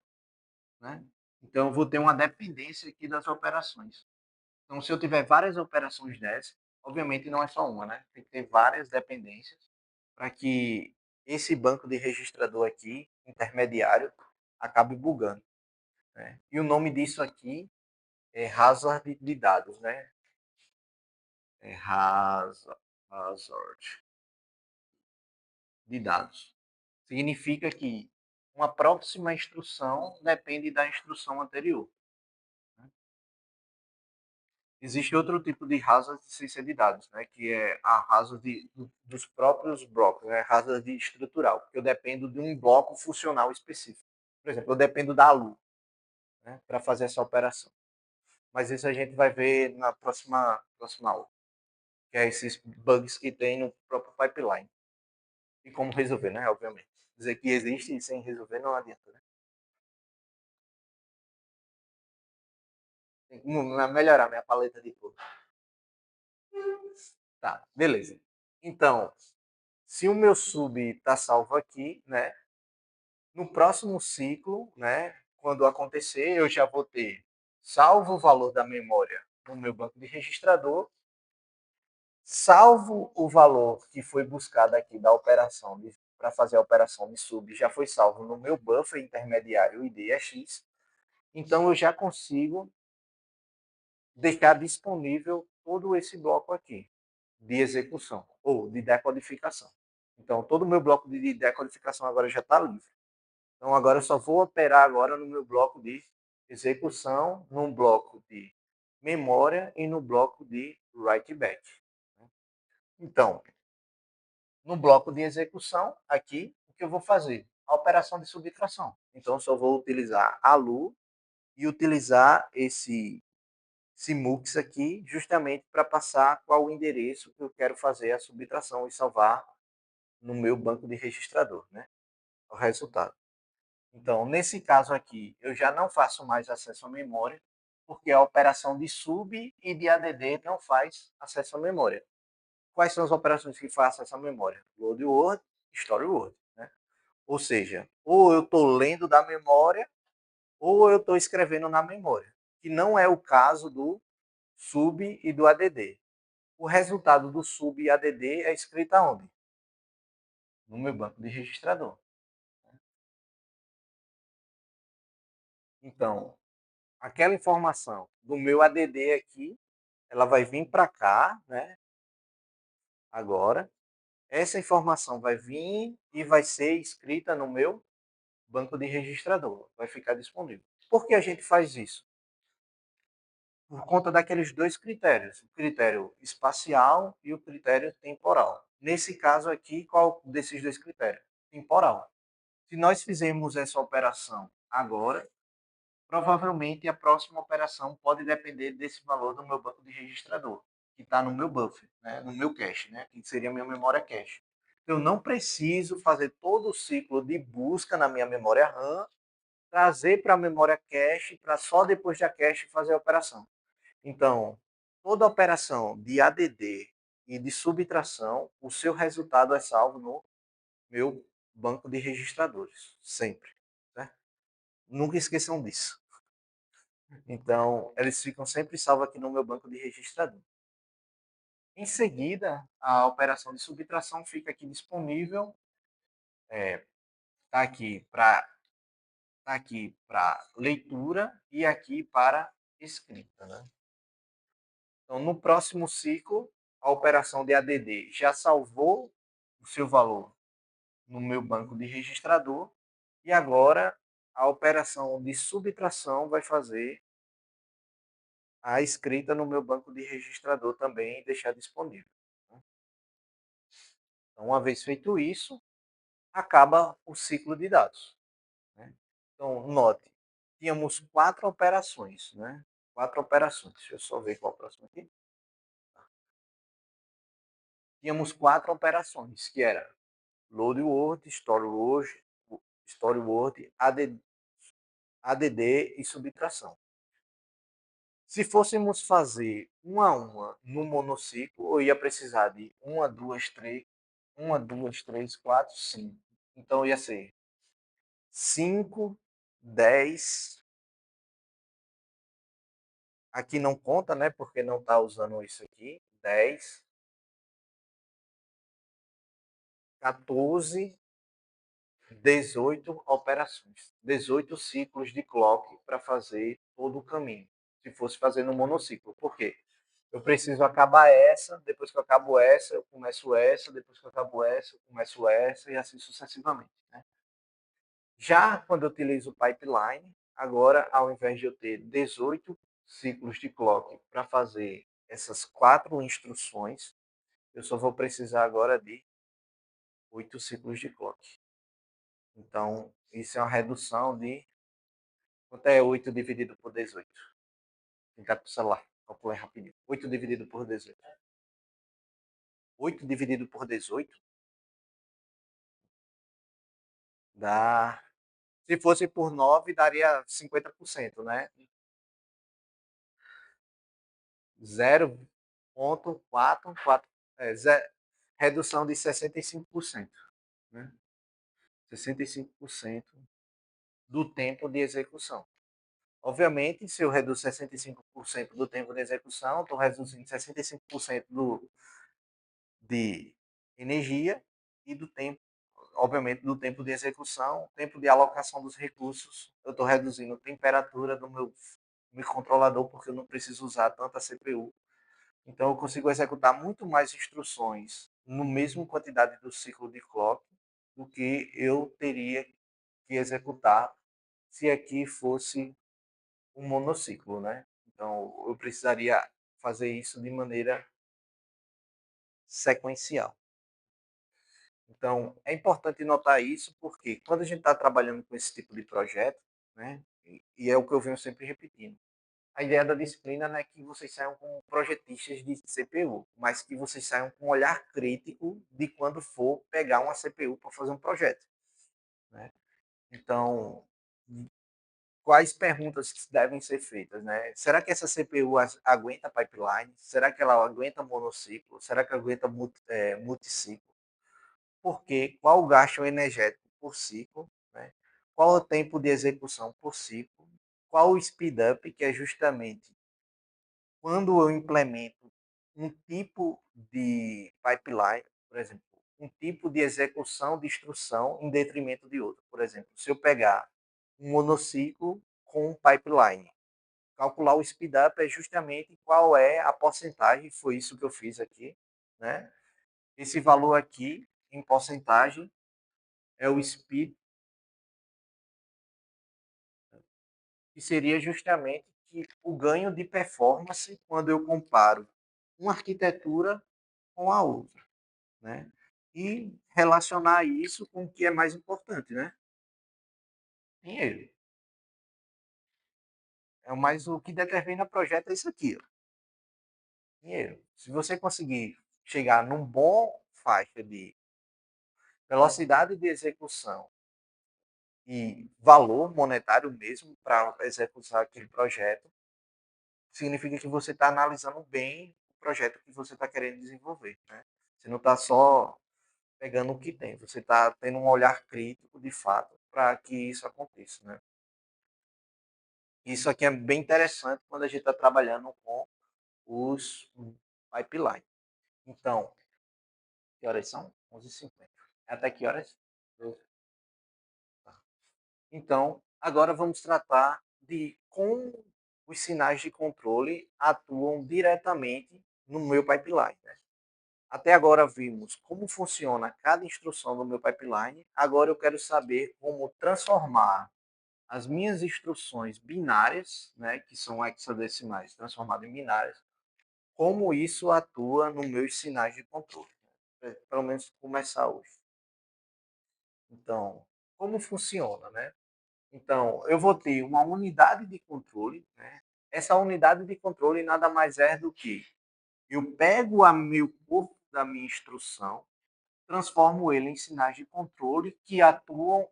né? Então, eu vou ter uma dependência aqui das operações. Então, se eu tiver várias operações dessas, obviamente não é só uma, né? Tem que ter várias dependências para que esse banco de registrador aqui, intermediário, acabe bugando, né? E o nome disso aqui é hazard de dados, né? É hazard de dados. Significa que uma próxima instrução depende da instrução anterior. Existe outro tipo de hazard de ciência de dados, né, que é a hazard dos próprios blocos, né, hazard estrutural, porque eu dependo de um bloco funcional específico. Por exemplo, eu dependo da ALU, né, para fazer essa operação. Mas isso a gente vai ver na próxima aula, que é esses bugs que tem no próprio pipeline. E como resolver, né, obviamente. Dizer que existe e sem resolver não adianta, né? Tem que melhorar minha paleta de cor. Tá, beleza. Então, se o meu sub está salvo aqui, né? No próximo ciclo, né? Quando acontecer, eu já vou ter salvo o valor da memória no meu banco de registrador, salvo o valor que foi buscado aqui da operação para fazer a operação de sub, já foi salvo no meu buffer intermediário IDEX. Então eu já consigo deixar disponível todo esse bloco aqui de execução ou de decodificação. Então, todo o meu bloco de decodificação agora já está livre. Então, agora eu só vou operar agora no meu bloco de execução, no bloco de memória e no bloco de write back. Então, No bloco de execução, aqui, o que eu vou fazer? A operação de subtração. Então, só vou utilizar a LU e utilizar esse MUX aqui, justamente para passar qual o endereço que eu quero fazer a subtração e salvar no meu banco de registrador, né? O resultado. Então, nesse caso aqui, eu já não faço mais acesso à memória, porque a operação de sub e de add não faz acesso à memória. Quais são as operações que fazem acesso à memória? Load word, store word, né? Ou seja, ou eu estou lendo da memória, ou eu estou escrevendo na memória, que não é o caso do sub e do add. O resultado do sub e add é escrito aonde? No meu banco de registrador. Então, aquela informação do meu add aqui, ela vai vir para cá, né? Agora, essa informação vai vir e vai ser escrita no meu banco de registrador, vai ficar disponível. Por que a gente faz isso? Por conta daqueles dois critérios, o critério espacial e o critério temporal. Nesse caso aqui, qual desses dois critérios? Temporal. Se nós fizermos essa operação agora, provavelmente a próxima operação pode depender desse valor do meu banco de registrador, que está no meu buffer, né, no meu cache, né, que seria a minha memória cache. Eu não preciso fazer todo o ciclo de busca na minha memória RAM, trazer para a memória cache, para só depois da cache fazer a operação. Então, toda operação de add e de subtração, o seu resultado é salvo no meu banco de registradores, sempre. Né? Nunca esqueçam disso. Então, eles ficam sempre salvos aqui no meu banco de registrador. Em seguida, a operação de subtração fica aqui disponível. Está aqui para leitura e aqui para escrita. Né? Então, no próximo ciclo, a operação de add já salvou o seu valor no meu banco de registrador e agora a operação de subtração vai fazer a escrita no meu banco de registrador também e deixar disponível. Então, uma vez feito isso, acaba o ciclo de dados. Né? Então, note, tínhamos quatro operações. Né? Quatro operações. Deixa eu só ver qual é o próximo aqui. Tínhamos quatro operações, que era load word, store word, add e subtração. Se fôssemos fazer uma a uma no monociclo, eu ia precisar de uma, duas, três, quatro, cinco. Então ia ser 5, 10. Aqui não conta, né? Porque não está usando isso aqui. 10, 14, 18 operações. 18 ciclos de clock para fazer todo o caminho. Se fosse fazer no monociclo. Por quê? Eu preciso acabar essa, depois que eu acabo essa, eu começo essa, depois que eu acabo essa, eu começo essa, e assim sucessivamente. Né? Já quando eu utilizo o pipeline, agora, ao invés de eu ter 18 ciclos de clock para fazer essas quatro instruções, eu só vou precisar agora de 8 ciclos de clock. Então, isso é uma redução de... Quanto é 8 dividido por 18? Vou tentar para o celular, calculei rapidinho. 8 dividido por 18. 8 dividido por 18 dá... Se fosse por 9, daria 50%, né? 0,44, redução de 65%. Né? 65% do tempo de execução. Obviamente, se eu reduz 65% do tempo de execução, estou reduzindo 65% de energia e do tempo, obviamente, do tempo de execução, tempo de alocação dos recursos. Eu estou reduzindo a temperatura do meu microcontrolador, porque eu não preciso usar tanta CPU. Então, eu consigo executar muito mais instruções no mesmo quantidade do ciclo de clock do que eu teria que executar se aqui fosse um monociclo, né? Então, eu precisaria fazer isso de maneira sequencial. Então, é importante notar isso, porque quando a gente está trabalhando com esse tipo de projeto, né, e é o que eu venho sempre repetindo, a ideia da disciplina não é que vocês saiam como projetistas de CPU, mas que vocês saiam com um olhar crítico de quando for pegar uma CPU para fazer um projeto. Né? Então, quais perguntas que devem ser feitas? Né? Será que essa CPU aguenta pipeline? Será que ela aguenta monociclo? Será que aguenta multiciclo? Por quê? Qual o gasto energético por ciclo? Né? Qual o tempo de execução por ciclo? Qual o speed up, que é justamente quando eu implemento um tipo de pipeline, por exemplo, um tipo de execução de instrução em detrimento de outro. Por exemplo, se eu pegar um monociclo com um pipeline, calcular o speed up é justamente qual é a porcentagem, foi isso que eu fiz aqui, né? Esse valor aqui, em porcentagem, é o speed, que seria justamente que o ganho de performance quando eu comparo uma arquitetura com a outra. Né? E relacionar isso com o que é mais importante, né? Dinheiro. É mais o que determina o projeto é isso aqui, ó. Dinheiro. Se você conseguir chegar num bom faixa de velocidade de execução e valor monetário mesmo para executar aquele projeto, significa que você está analisando bem o projeto que você está querendo desenvolver, né? Você não está só pegando o que tem, você está tendo um olhar crítico de fato para que isso aconteça, né? Isso aqui é bem interessante quando a gente está trabalhando com os pipeline. Então, que horas são? 11h50. Até que horas? 12. Tá. Então, agora vamos tratar de como os sinais de controle atuam diretamente no meu pipeline. Né? Até agora vimos como funciona cada instrução do meu pipeline. Agora eu quero saber como transformar as minhas instruções binárias, né, que são hexadecimais, transformadas em binárias, como isso atua nos meus sinais de controle. Né? Pelo menos começar hoje. Então, como funciona, né? Então, eu vou ter uma unidade de controle, né? Essa unidade de controle nada mais é do que eu pego o corpo da minha instrução, transformo ele em sinais de controle que atuam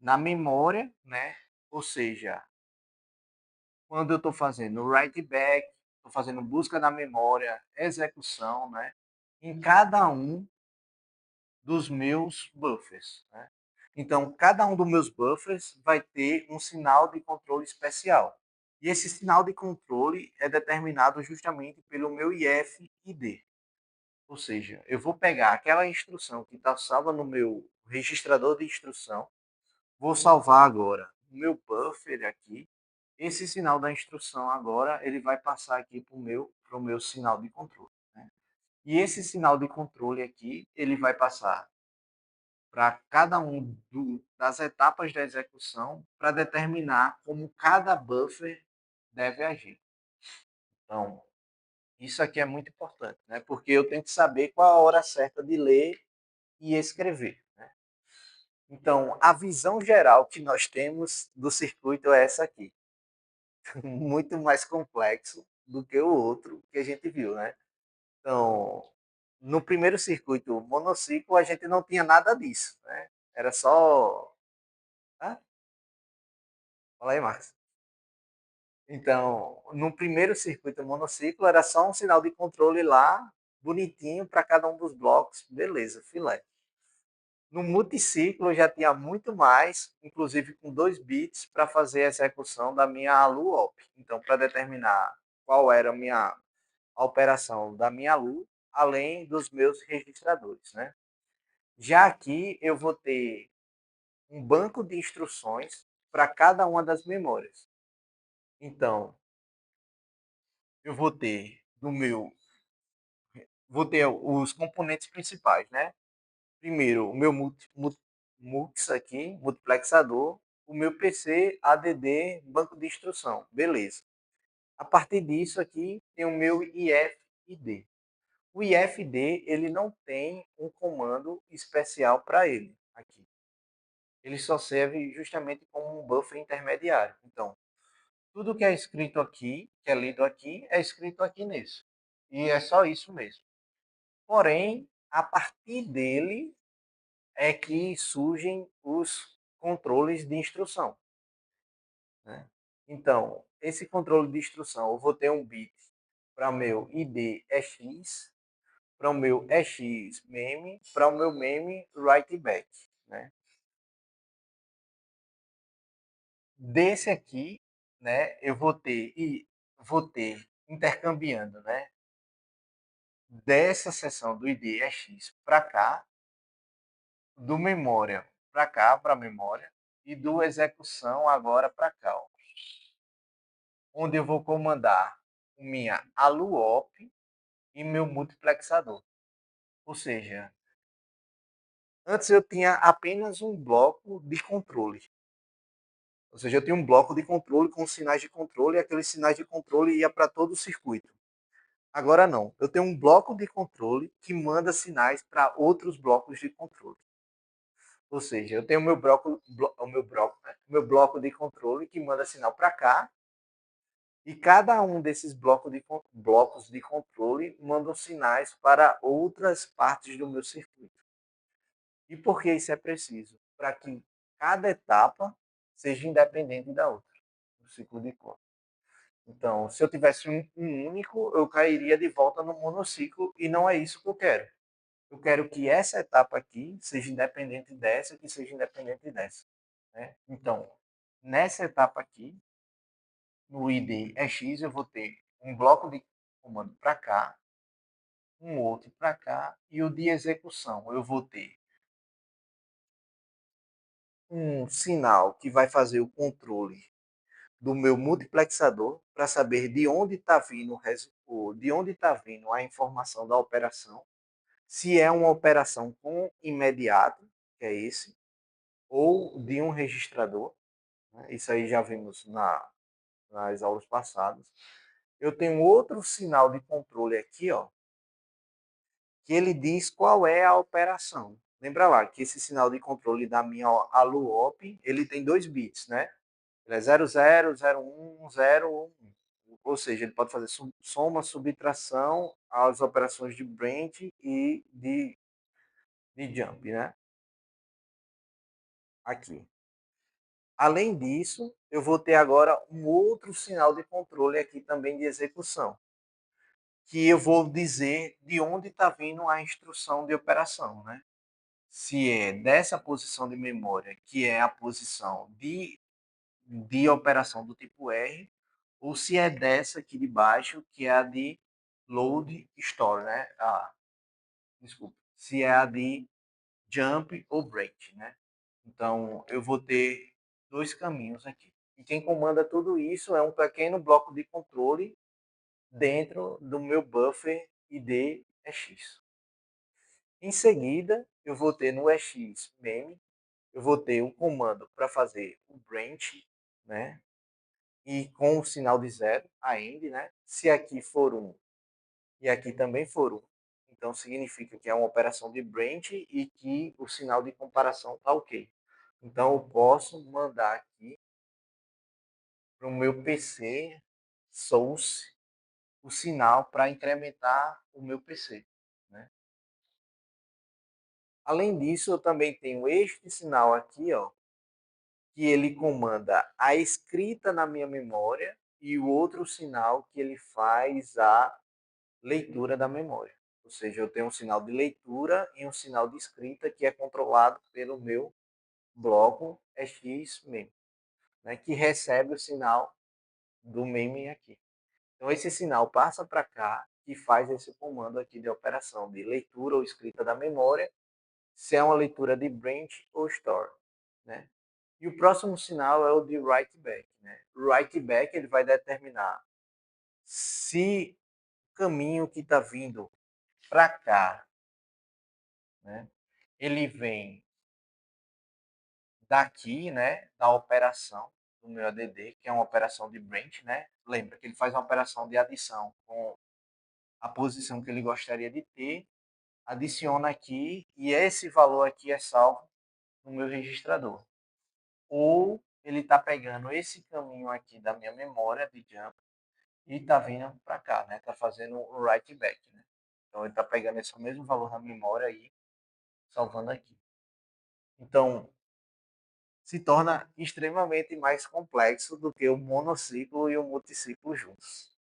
na memória, né? Ou seja, quando eu estou fazendo write back, estou fazendo busca na memória, execução, né? Em cada um dos meus buffers. Né? Então, cada um dos meus buffers vai ter um sinal de controle especial. E esse sinal de controle é determinado justamente pelo meu IF-ID. Ou seja, eu vou pegar aquela instrução que está salva no meu registrador de instrução, vou salvar agora o meu buffer aqui. Esse sinal da instrução agora ele vai passar aqui para o meu sinal de controle. Né? E esse sinal de controle aqui ele vai passar para cada um das etapas da execução para determinar como cada buffer deve agir. Então, isso aqui é muito importante, né? Porque eu tenho que saber qual a hora certa de ler e escrever. Né? Então, a visão geral que nós temos do circuito é essa aqui. Muito mais complexo do que o outro que a gente viu, né? Então, no primeiro circuito monociclo, a gente não tinha nada disso, né? Era só... Ah, fala aí, Marcos. Então, no primeiro circuito monociclo, era só um sinal de controle lá, bonitinho para cada um dos blocos. Beleza, filé. No multiciclo, eu já tinha muito mais, inclusive com 2 bits, para fazer a execução da minha ALU-OP. Então, para determinar qual era a operação da minha ALU, além dos meus registradores. Né? Já aqui, eu vou ter um banco de instruções para cada uma das memórias. Então, eu vou ter os componentes principais, né? Primeiro, o meu MUX aqui, multiplexador, o meu PC, ADD, banco de instrução, beleza. A partir disso aqui tem o meu IF-ID. O IFD, ele não tem um comando especial para ele aqui. Ele só serve justamente como um buffer intermediário. Então, tudo que é escrito aqui, que é lido aqui, é escrito aqui nesse. E é só isso mesmo. Porém, a partir dele é que surgem os controles de instrução. Né? Então, esse controle de instrução, eu vou ter um bit para o meu ID EX, para o meu EX meme, para o meu meme write back. Né? Desse aqui, né, eu vou ter intercambiando, né, dessa seção do ID EX para cá, do memória para cá, para memória, e do execução agora para cá, ó, onde eu vou comandar minha aluop e meu multiplexador. Ou seja, antes eu tinha apenas um bloco de controle. Ou seja, eu tinha um bloco de controle com sinais de controle e aqueles sinais de controle ia para todo o circuito. Agora não, eu tenho um bloco de controle que manda sinais para outros blocos de controle. Ou seja, eu tenho o meu bloco de controle que manda sinal para cá e cada um desses blocos de controle mandam sinais para outras partes do meu circuito. E por que isso é preciso? Para que cada etapa seja independente da outra, no ciclo de Cole. Então, se eu tivesse um único, eu cairia de volta no monociclo e não é isso que eu quero. Eu quero que essa etapa aqui seja independente dessa, que seja independente dessa. Né? Então, nessa etapa aqui, no ID EX, eu vou ter um bloco de comando para cá, um outro para cá, e o de execução. Eu vou ter um sinal que vai fazer o controle do meu multiplexador para saber de onde está vindo a informação da operação, se é uma operação com imediato, que é esse, ou de um registrador. Né? Isso aí já vimos nas aulas passadas. Eu tenho outro sinal de controle aqui, ó, que ele diz qual é a operação. Lembra lá que esse sinal de controle da minha ALUOP, ele tem 2 bits, né? Ele é 00, 01, 01. Ou seja, ele pode fazer soma, subtração às operações de branch e de jump, né? Aqui. Além disso, eu vou ter agora um outro sinal de controle aqui também de execução, que eu vou dizer de onde está vindo a instrução de operação, né? Se é dessa posição de memória, que é a posição de operação do tipo R, ou se é dessa aqui de baixo, que é a de load store, né? Desculpa. Se é a de jump ou break, né? Então, eu vou ter 2 caminhos aqui. E quem comanda tudo isso é um pequeno bloco de controle dentro do meu buffer ID EX. Em seguida, eu vou ter no EX meme, eu vou ter um comando para fazer o branch, né? E com o sinal de 0, a end, né? Se aqui for 1 e aqui também for 1, então significa que é uma operação de branch e que o sinal de comparação está ok. Então eu posso mandar aqui para o meu PC source o sinal para incrementar o meu PC. Né? Além disso, eu também tenho este sinal aqui, ó, que ele comanda a escrita na minha memória e o outro sinal que ele faz a leitura da memória. Ou seja, eu tenho um sinal de leitura e um sinal de escrita que é controlado pelo meu bloco EX meme, né, que recebe o sinal do meme aqui. Então esse sinal passa para cá e faz esse comando aqui de operação de leitura ou escrita da memória, se é uma leitura de branch ou store, né? E o próximo sinal é o de write back, né? O write back ele vai determinar se o caminho que está vindo para cá, né? Ele vem daqui, né? Da operação do meu ADD, que é uma operação de branch, né? Lembra que ele faz uma operação de adição com a posição que ele gostaria de ter, adiciona aqui e esse valor aqui é salvo no meu registrador. Ou ele está pegando esse caminho aqui da minha memória de jump e está vindo para cá, né? Está fazendo o write back, né? Então ele está pegando esse mesmo valor na memória e salvando aqui. Então se torna extremamente mais complexo do que o monociclo e o multiciclo juntos.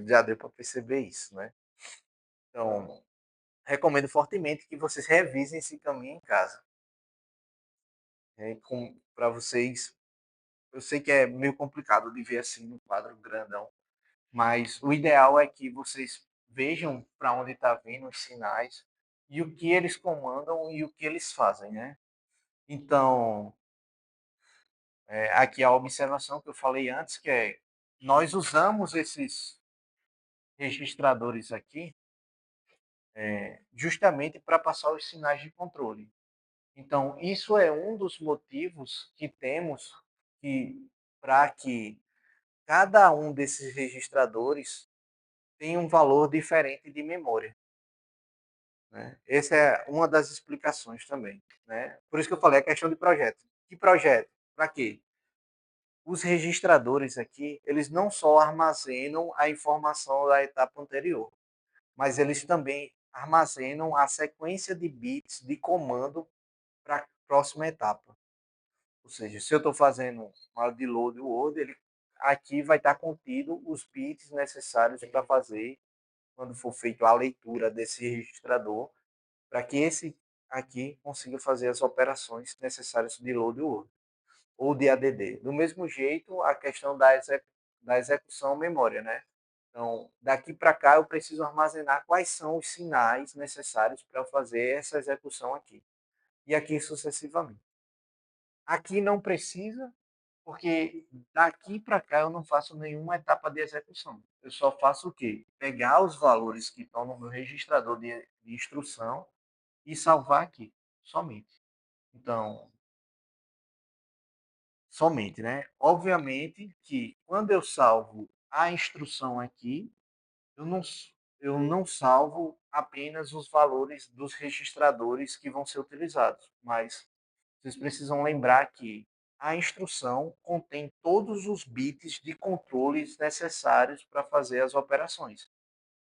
Já deu para perceber isso, né? Então, recomendo fortemente que vocês revisem esse caminho em casa. Para vocês, eu sei que é meio complicado de ver assim no quadro grandão, mas o ideal é que vocês vejam para onde está vindo os sinais e o que eles comandam e o que eles fazem, né? Então, aqui a observação que eu falei antes, que é nós usamos esses registradores aqui justamente para passar os sinais de controle. Então, isso é um dos motivos que temos para que cada um desses registradores tenha um valor diferente de memória. Né? Essa é uma das explicações também. Né? Por isso que eu falei a questão de projeto. Que projeto? Para quê? Os registradores aqui, eles não só armazenam a informação da etapa anterior, mas eles também armazenam a sequência de bits de comando para a próxima etapa. Ou seja, se eu estou fazendo uma de load word, ele aqui vai estar contido os bits necessários para fazer quando for feita a leitura desse registrador, para que esse aqui consiga fazer as operações necessárias de load word ou de ADD. Do mesmo jeito, a questão da execução memória, né? Então, daqui para cá eu preciso armazenar quais são os sinais necessários para fazer essa execução aqui. E aqui sucessivamente. Aqui não precisa, porque daqui para cá eu não faço nenhuma etapa de execução. Eu só faço o quê? Pegar os valores que estão no meu registrador de instrução e salvar aqui, somente. Então, somente, né? Obviamente que quando eu salvo a instrução aqui, eu não, eu não salvo apenas os valores dos registradores que vão ser utilizados, mas vocês precisam lembrar que a instrução contém todos os bits de controles necessários para fazer as operações.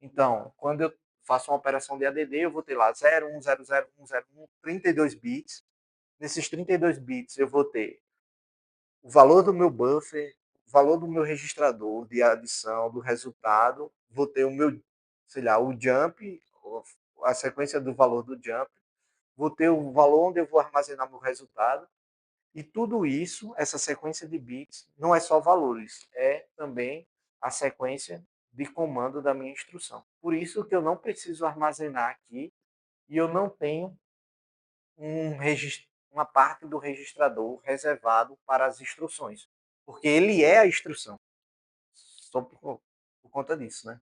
Então, quando eu faço uma operação de ADD, eu vou ter lá 0, 1, 0, 0, 1, 0, 1, 32 bits. Nesses 32 bits, eu vou ter o valor do meu buffer, o valor do meu registrador de adição, do resultado, vou ter o meu, sei lá, o jump, a sequência do valor do jump, vou ter o valor onde eu vou armazenar meu resultado, e tudo isso, essa sequência de bits, não é só valores, é também a sequência de comando da minha instrução. Por isso que eu não preciso armazenar aqui e eu não tenho uma parte do registrador reservado para as instruções, porque ele é a instrução, só por conta disso, né?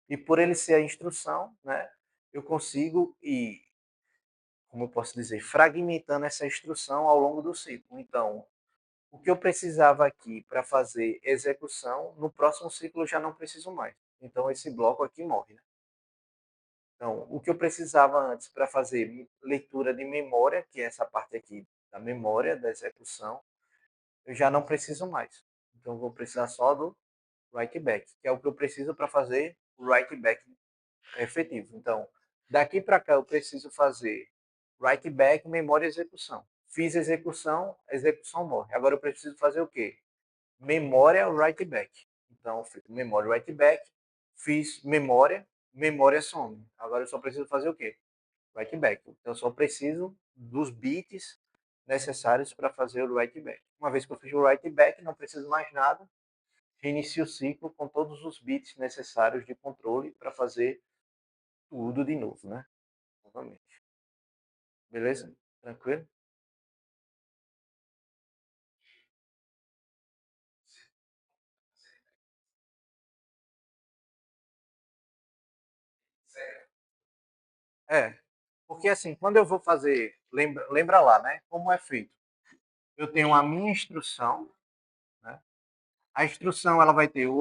E por ele ser a instrução, né, eu consigo ir, como eu posso dizer, fragmentando essa instrução ao longo do ciclo. Então, o que eu precisava aqui para fazer execução, no próximo ciclo eu já não preciso mais. Então, esse bloco aqui morre, né? Então, o que eu precisava antes para fazer leitura de memória, que é essa parte aqui da memória, da execução, eu já não preciso mais. Então, eu vou precisar só do write back, que é o que eu preciso para fazer o write back efetivo. Então, daqui para cá eu preciso fazer write back, memória e execução. Fiz execução, execução morre. Agora eu preciso fazer o quê? Memória write back. Então, fiz memória write back, fiz memória, memória some. Agora eu só preciso fazer o quê? Write back. Então, eu só preciso dos bits necessários para fazer o write back. Uma vez que eu fiz o write back, não preciso mais nada. Reinicio o ciclo com todos os bits necessários de controle para fazer tudo de novo, né? Novamente. Beleza? Tranquilo? É. Porque assim, quando eu vou fazer, lembra lá, né? Como é feito? Eu tenho a minha instrução, né? A instrução ela vai ter o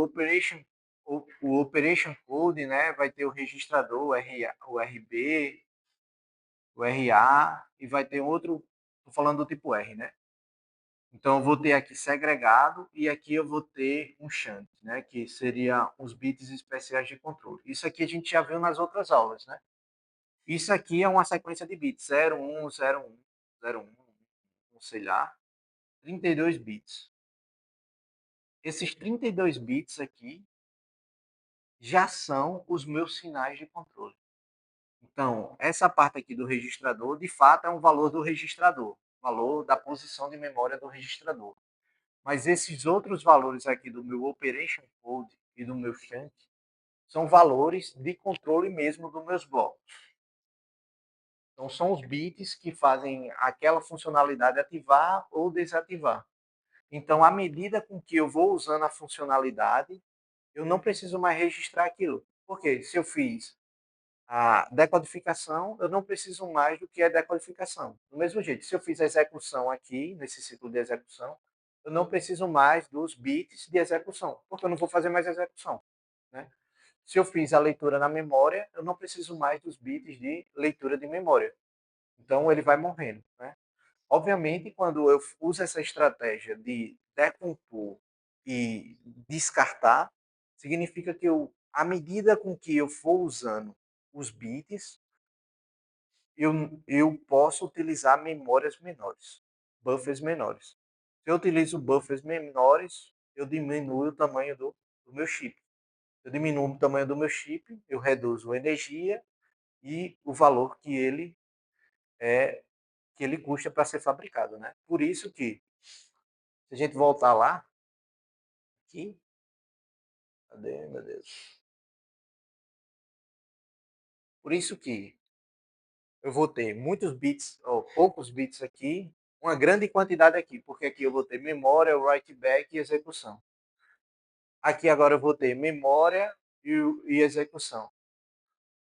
o Operation Code, né, vai ter o registrador, o RB, o RA, e vai ter outro, estou falando do tipo R, né? Então, eu vou ter aqui segregado e aqui eu vou ter um shunt, né, que seria os bits especiais de controle. Isso aqui a gente já viu nas outras aulas, né? Isso aqui é uma sequência de bits, 01, 01, 01, não sei lá, 32 bits. Esses 32 bits aqui já são os meus sinais de controle. Então, essa parte aqui do registrador, de fato, é um valor do registrador, valor da posição de memória do registrador. Mas esses outros valores aqui do meu Operation Code e do meu shunt são valores de controle mesmo dos meus blocos. Então, são os bits que fazem aquela funcionalidade ativar ou desativar. Então, à medida com que eu vou usando a funcionalidade, eu não preciso mais registrar aquilo. Porque se eu fiz a decodificação, eu não preciso mais do que a decodificação. Do mesmo jeito, se eu fiz a execução aqui, nesse ciclo de execução, eu não preciso mais dos bits de execução, porque eu não vou fazer mais execução. Né? Se eu fiz a leitura na memória, eu não preciso mais dos bits de leitura de memória. Então, ele vai morrendo. Né? Obviamente, quando eu uso essa estratégia de decompor e descartar, significa que à medida com que eu for usando os bits, eu posso utilizar memórias menores, buffers menores. Se eu utilizo buffers menores, eu diminuo o tamanho do meu chip. Eu diminuo o tamanho do meu chip, eu reduzo a energia e o valor é que ele custa para ser fabricado, né? Por isso que, se a gente voltar lá, aqui, cadê, meu Deus? Por isso que eu vou ter muitos bits, ou poucos bits aqui, uma grande quantidade aqui, porque aqui eu vou ter memória, write back e execução. Aqui agora eu vou ter memória e execução.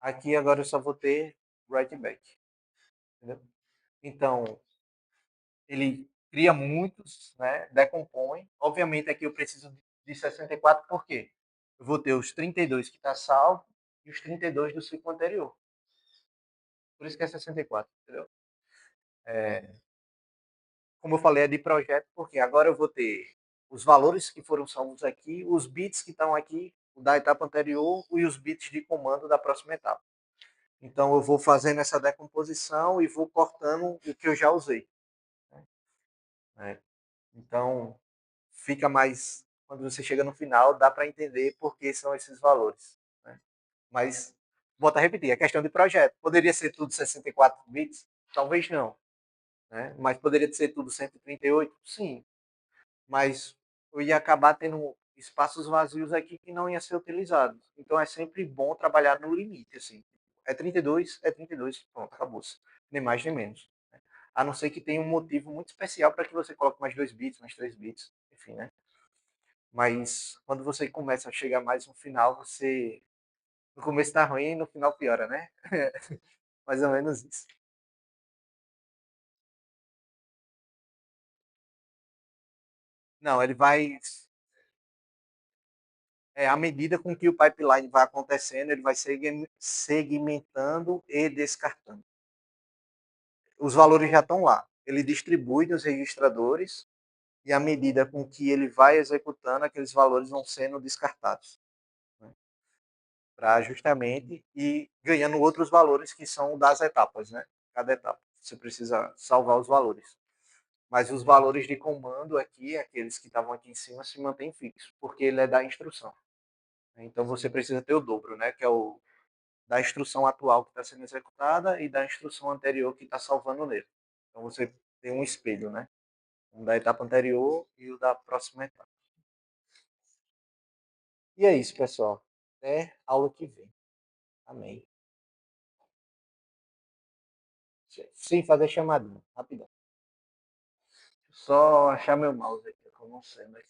Aqui agora eu só vou ter write back. Entendeu? Então, ele cria muitos, né, decompõe. Obviamente aqui eu preciso de 64, por quê? Eu vou ter os 32 que está salvo e os 32 do ciclo anterior. Por isso que é 64, entendeu? É, como eu falei, é de projeto, porque agora eu vou ter os valores que foram salvos aqui, os bits que estão aqui da etapa anterior e os bits de comando da próxima etapa. Então eu vou fazendo essa decomposição e vou cortando o que eu já usei. Né? Então fica mais, quando você chega no final, dá para entender por que são esses valores. Né? Mas, volto a repetir, é questão de projeto. Poderia ser tudo 64 bits? Talvez não. Né? Mas poderia ser tudo 138? Sim. Mas eu ia acabar tendo espaços vazios aqui que não iam ser utilizados. Então é sempre bom trabalhar no limite, assim. É 32, é 32, pronto, acabou-se. Nem mais nem menos. Né? A não ser que tenha um motivo muito especial para que você coloque mais 2 bits, mais 3 bits, enfim, né? Mas quando você começa a chegar mais no final, você. No começo tá ruim e no final piora, né? Mais ou menos isso. Não, ele vai. À medida com que o pipeline vai acontecendo, ele vai segmentando e descartando. Os valores já estão lá. Ele distribui nos registradores e à medida com que ele vai executando, aqueles valores vão sendo descartados. Né? Para justamente ir ganhando outros valores que são das etapas, né? Cada etapa. Você precisa salvar os valores. Mas os valores de comando aqui, aqueles que estavam aqui em cima, se mantêm fixos, porque ele é da instrução. Então você precisa ter o dobro, né? Que é o da instrução atual que está sendo executada e da instrução anterior que está salvando nele. Então você tem um espelho, né? Um da etapa anterior e o da próxima etapa. E é isso, pessoal. Até aula que vem. Amém. Sim, fazer chamadinha. Rapidão. Só achar meu mouse aqui, que eu não sei, mas